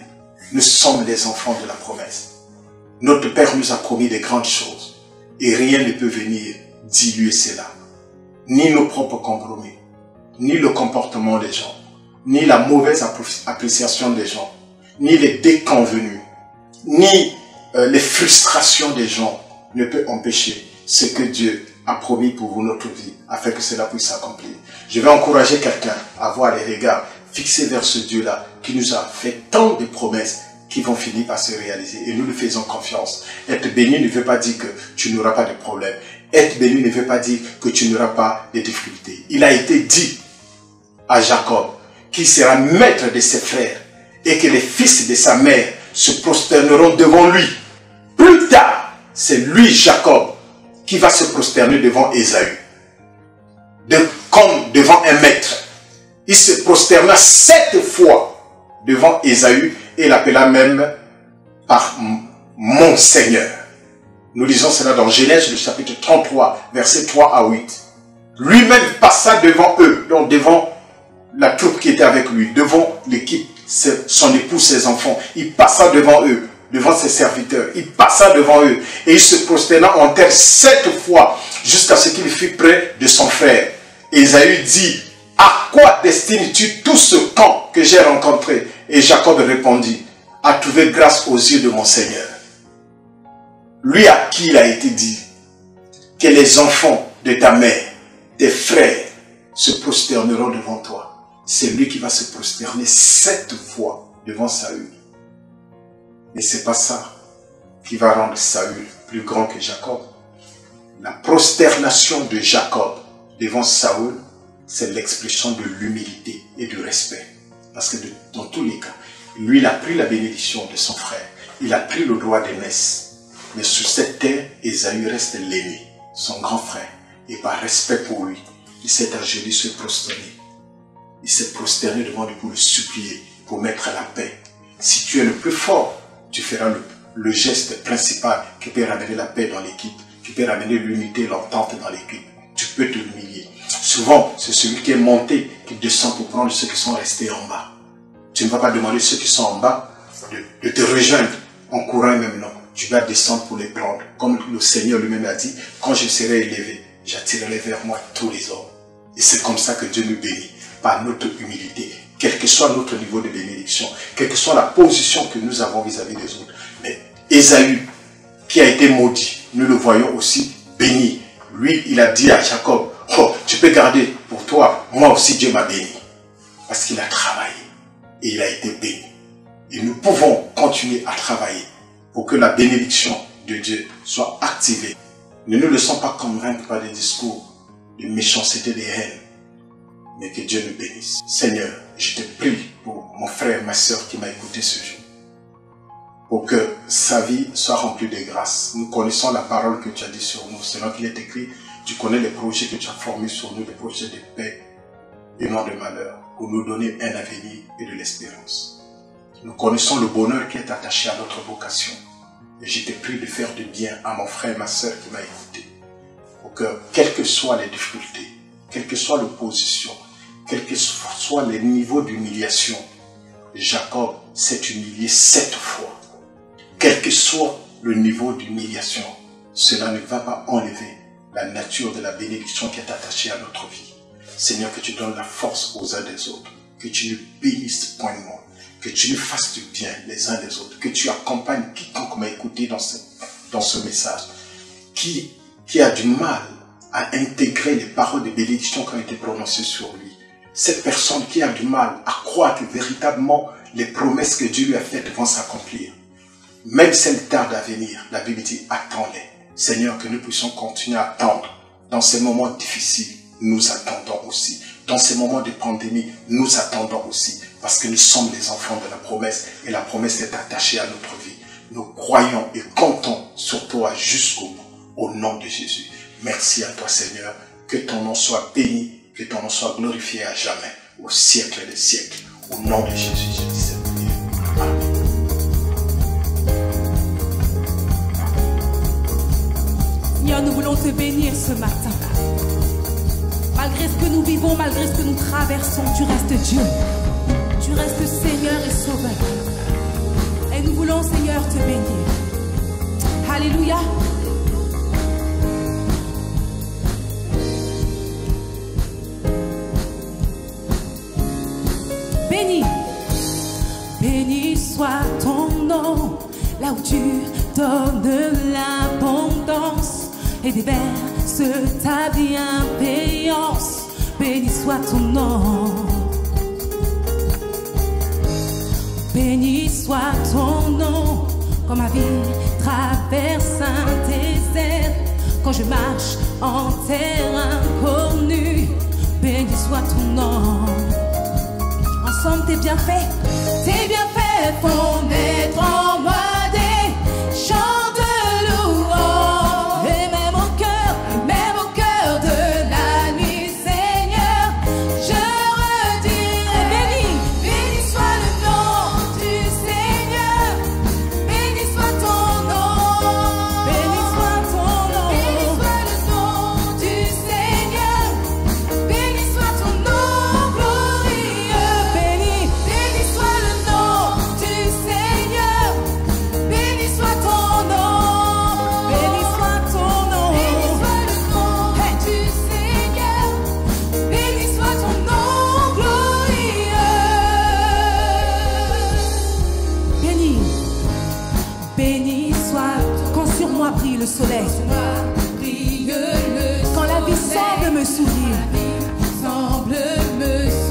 Nous sommes les enfants de la promesse. Notre Père nous a promis de grandes choses et rien ne peut venir diluer cela. Ni nos propres compromis, ni le comportement des gens, ni la mauvaise appréciation des gens, ni les déconvenus, ni les frustrations des gens ne peut empêcher ce que Dieu a promis pour vous, notre vie, afin que cela puisse s'accomplir. Je vais encourager quelqu'un à avoir les regards fixés vers ce Dieu-là qui nous a fait tant de promesses qui vont finir par se réaliser. Et nous lui faisons confiance. Être béni ne veut pas dire que tu n'auras pas de problème. Être béni ne veut pas dire que tu n'auras pas de difficultés. Il a été dit à Jacob qu'il sera maître de ses frères et que les fils de sa mère se prosterneront devant lui. Plus tard, c'est lui, Jacob, qui va se prosterner devant Ésaü. Comme devant un maître. Il se prosterna 7 fois devant Ésaü et l'appela même par mon Seigneur. Nous lisons cela dans Genèse, le chapitre 33, versets 3 à 8. Lui-même passa devant eux, donc devant la troupe qui était avec lui, devant l'équipe, son épouse, ses enfants. Il passa devant eux, devant ses serviteurs. Il passa devant eux et il se prosterna en terre 7 fois jusqu'à ce qu'il fût près de son frère. Ésaü dit, « À quoi destines-tu tout ce camp que j'ai rencontré ?» Et Jacob répondit, « À trouver grâce aux yeux de mon Seigneur. » Lui à qui il a été dit que les enfants de ta mère, tes frères, se prosterneront devant toi. C'est lui qui va se prosterner 7 fois devant Saül. Mais ce n'est pas ça qui va rendre Saül plus grand que Jacob. La prosternation de Jacob devant Saül, c'est l'expression de l'humilité et du respect. Parce que dans tous les cas, lui, il a pris la bénédiction de son frère. Il a pris le droit d'aînesse. Mais sur cette terre, Ésaü reste l'aîné, son grand frère. Et par respect pour lui, il s'est agenouillé se prosterner Il s'est prosterné devant lui pour le supplier, pour mettre la paix. Si tu es le plus fort, tu feras le geste principal qui peut ramener la paix dans l'équipe, qui peut ramener l'unité, l'entente dans l'équipe. Tu peux te humilier. Souvent, c'est celui qui est monté qui descend pour prendre ceux qui sont restés en bas. Tu ne vas pas demander ceux qui sont en bas de te rejoindre en courant même, non. Tu vas descendre pour les prendre. Comme le Seigneur lui-même a dit, quand je serai élevé, j'attirerai vers moi tous les hommes. Et c'est comme ça que Dieu nous bénit, par notre humilité, quel que soit notre niveau de bénédiction, quelle que soit la position que nous avons vis-à-vis des autres. Mais Ésaü, qui a été maudit, nous le voyons aussi béni. Lui, il a dit à Jacob, oh, tu peux garder pour toi, moi aussi Dieu m'a béni. Parce qu'il a travaillé et il a été béni. Et nous pouvons continuer à travailler pour que la bénédiction de Dieu soit activée. Ne nous laissons pas convaincre par des discours de méchanceté, de haine, mais que Dieu nous bénisse. Seigneur, je te prie pour mon frère, ma soeur qui m'a écouté ce jour, pour que sa vie soit remplie de grâce. Nous connaissons la parole que tu as dit sur nous, selon qu'il est écrit, tu connais les projets que tu as formés sur nous, les projets de paix et non de malheur, pour nous donner un avenir et de l'espérance. Nous connaissons le bonheur qui est attaché à notre vocation. Et je te prie de faire du bien à mon frère et ma soeur qui m'a écouté. Pour que, quelles que soient les difficultés, quelle que soit l'opposition, quels que soient les niveaux d'humiliation, Jacob s'est humilié 7 fois. Quel que soit le niveau d'humiliation, cela ne va pas enlever la nature de la bénédiction qui est attachée à notre vie. Seigneur, que tu donnes la force aux uns des autres, que tu nous bénisses poindement, que tu nous fasses du bien les uns des autres, que tu accompagnes quiconque m'a écouté dans ce message, qui a du mal à intégrer les paroles de bénédiction qui ont été prononcées sur lui. Cette personne qui a du mal à croire que véritablement les promesses que Dieu lui a faites vont s'accomplir. Même si elles tardent à venir, la Bible dit attendez. Seigneur, que nous puissions continuer à attendre. Dans ces moments difficiles, nous attendons aussi. Dans ces moments de pandémie, nous attendons aussi. Parce que nous sommes les enfants de la promesse et la promesse est attachée à notre vie. Nous croyons et comptons sur toi jusqu'au bout. Au nom de Jésus. Merci à toi Seigneur. Que ton nom soit béni, que ton nom soit glorifié à jamais, au siècle des siècles. Au nom de Jésus, je dis cette prière. Amen. Seigneur, nous voulons te bénir ce matin. Malgré ce que nous vivons, malgré ce que nous traversons, tu restes Dieu. Tu restes Seigneur et Sauveur. Et nous voulons, Seigneur, te bénir. Alléluia. Béni, béni soit ton nom, là où tu donnes l'abondance et déverses ta bienveillance. Béni soit ton nom. Béni soit ton nom, quand ma vie traverse un désert, quand je marche en terre inconnue. Béni soit ton nom. Ensemble tes bienfaits font naître en moi des chants de louange. Et même au cœur de la nuit, Seigneur, je redirai béni, béni soit le nom du Seigneur, béni soit ton nom, béni soit ton nom, béni soit le nom du Seigneur, béni soit ton nom glorieux, béni soit le nom du Seigneur, béni soit ton nom, béni soit ton nom, béni soit le nom du Seigneur, béni soit ton nom glorieux. Béni, béni soit quand sur moi brille le soleil, quand la vie semble me sourire.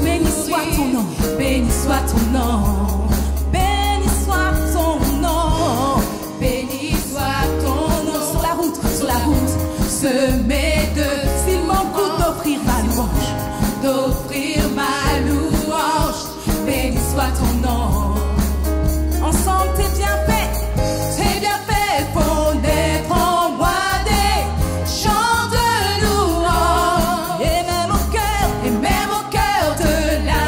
Béni soit ton nom, béni soit ton nom, béni soit ton nom, béni soit ton nom. Sur la route, semé de, s'il m'en coûte d'offrir ma louange, béni soit ton nom. Ensemble tes bienfaits font naître en moi des chants de louange. Et même au cœur de la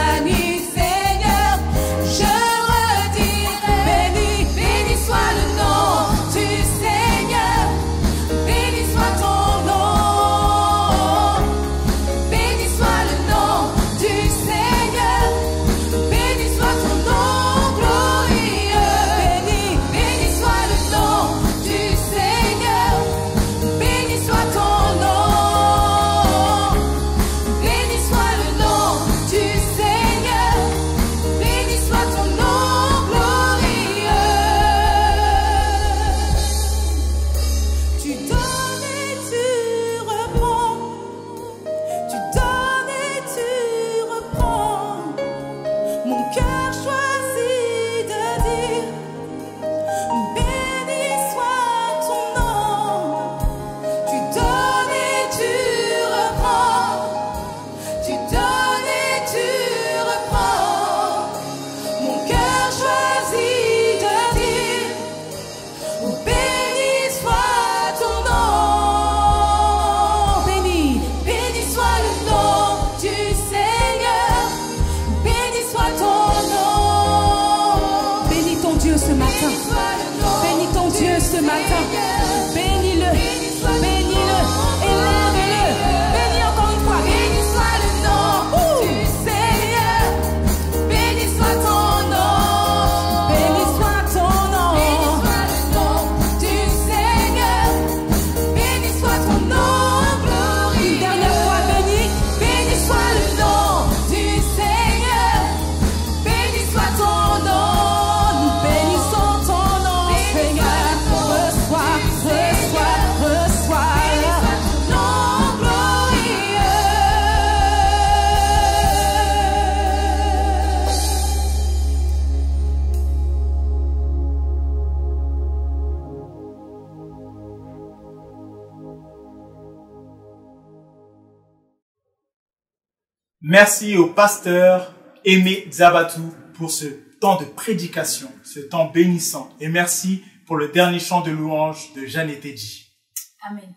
ce matin. Bénis-le, bénis-le, élève-le. Bénis encore une fois. Béni soit le nom du Seigneur. Béni soit ton nom. Béni soit ton nom. Béni soit le nom du Seigneur. Béni soit ton nom glorieux. Une dernière fois, béni. Béni soit le nom du Seigneur. Béni soit ton nom. Nous bénissons ton nom, Seigneur. Reçois, reçois, reçois. Nom glorieux. Merci au pasteur Aimé Zabatou pour ce temps de prédication, ce temps bénissant. Et merci pour le dernier chant de louange de Jeannette Edji. Amen.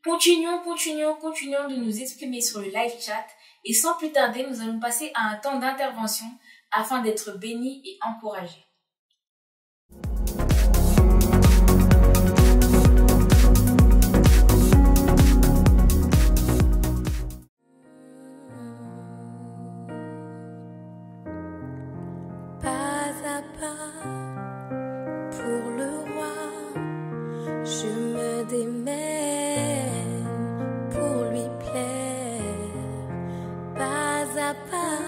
Continuons de nous exprimer sur le live chat et sans plus tarder, nous allons passer à un temps d'intervention afin d'être bénis et encouragés. Pas à pas, pour le roi, je me démène pour lui plaire. Pas à pas,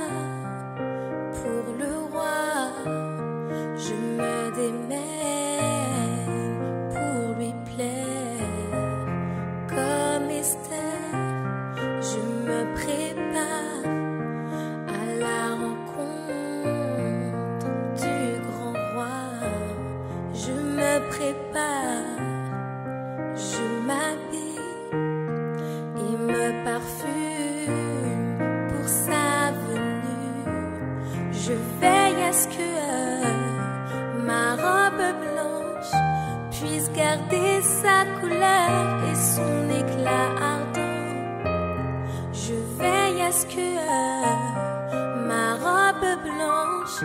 pour le roi, je me démène pour lui plaire. Comme Esther, je me prépare à la rencontre du grand roi. Je me prépare, je m'habille et me parfume pour sa venue. Je veille à ce que ma robe blanche puisse garder sa couleur et son éclat ardent. Je veille à ce que ma robe blanche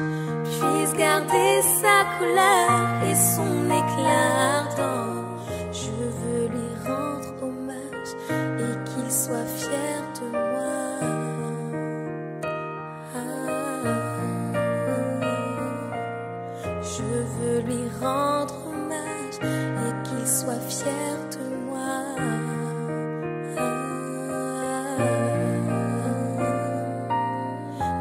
puisse garder sa couleur et son éclat ardent. Je veux lui rendre hommage et qu'il soit fier de moi. Je veux lui rendre hommage et qu'il soit fier de moi.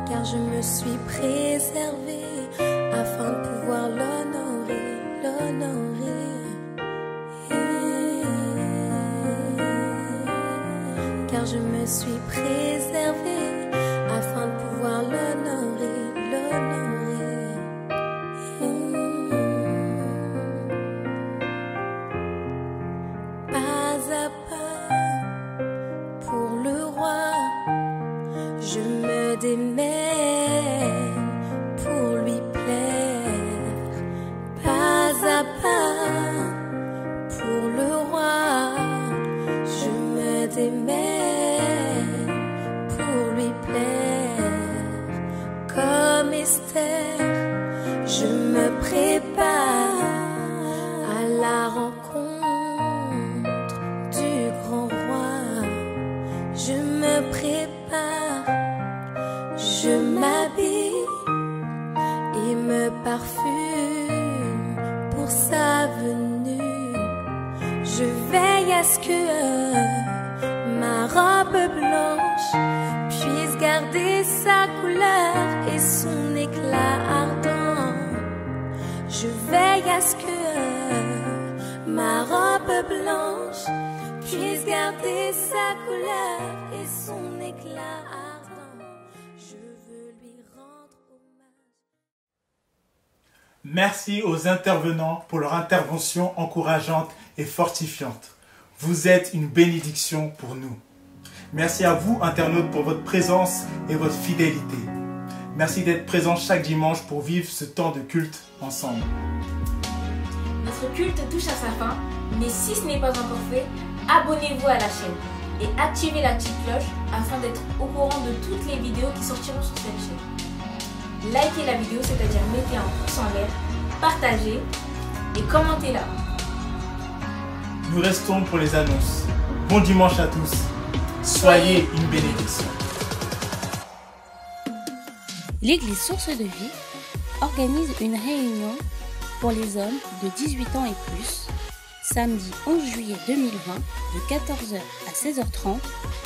Car je me suis préservée afin de pouvoir l'honorer, l'honorer. Car je me suis préservée afin de pouvoir l'honorer, l'honorer. Pas à pas, pour le roi, je me démène pour lui plaire. Pas à pas, pour le roi, je me démène pour lui plaire. Comme Esther, je me prépare à la rencontre du grand roi. Je me prépare, je m'habille et me parfume pour sa venue. Je veille à ce que ma robe blanche puisse garder sa couleur et son éclat ardent. Je veille à ce que ma robe blanche puisse garder sa couleur et son éclat ardent. Je veux lui rendre hommage. Merci aux intervenants pour leur intervention encourageante et fortifiante. Vous êtes une bénédiction pour nous. Merci à vous, internautes, pour votre présence et votre fidélité. Merci d'être présents chaque dimanche pour vivre ce temps de culte ensemble. Notre culte touche à sa fin, mais si ce n'est pas encore fait, abonnez-vous à la chaîne et activez la petite cloche afin d'être au courant de toutes les vidéos qui sortiront sur cette chaîne. Likez la vidéo, c'est-à-dire mettez un pouce en l'air, partagez et commentez-la. nous restons pour les annonces. Bon dimanche à tous. Soyez une bénédiction. L'église Source de Vie organise une réunion pour les hommes de 18 ans et plus, samedi 11 juillet 2020 de 14h à 16h30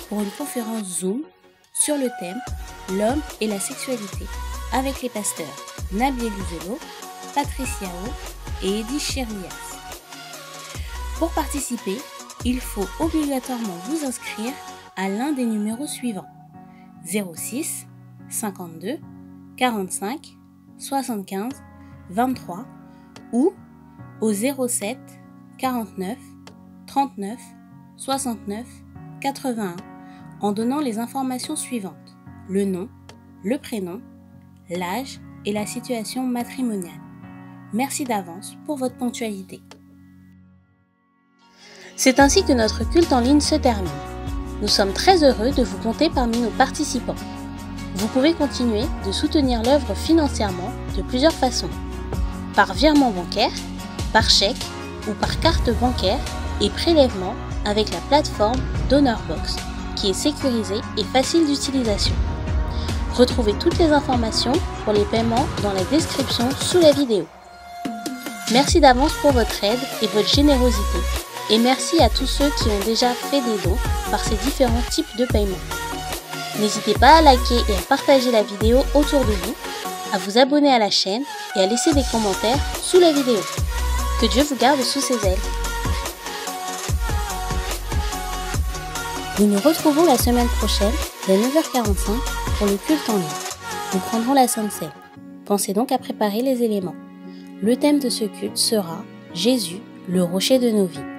pour une conférence Zoom sur le thème « L'homme et la sexualité » avec les pasteurs Nabil Luzelo, Patricia O et Edith Cherlias. Pour participer, il faut obligatoirement vous inscrire à l'un des numéros suivants 06 52 45 75 23 ou au 07 49 39 69 81 en donnant les informations suivantes: le nom, le prénom, l'âge et la situation matrimoniale. Merci d'avance pour votre ponctualité. C'est ainsi que notre culte en ligne se termine. Nous sommes très heureux de vous compter parmi nos participants. Vous pouvez continuer de soutenir l'œuvre financièrement de plusieurs façons. Par virement bancaire, par chèque ou par carte bancaire et prélèvement avec la plateforme DonorBox qui est sécurisée et facile d'utilisation. Retrouvez toutes les informations pour les paiements dans la description sous la vidéo. Merci d'avance pour votre aide et votre générosité. Et merci à tous ceux qui ont déjà fait des dons par ces différents types de paiements. N'hésitez pas à liker et à partager la vidéo autour de vous, à vous abonner à la chaîne et à laisser des commentaires sous la vidéo. Que Dieu vous garde sous ses ailes. Nous nous retrouvons la semaine prochaine à 9h45 pour le culte en ligne. Nous prendrons la Sainte Seine. Pensez donc à préparer les éléments. Le thème de ce culte sera Jésus, le rocher de nos vies.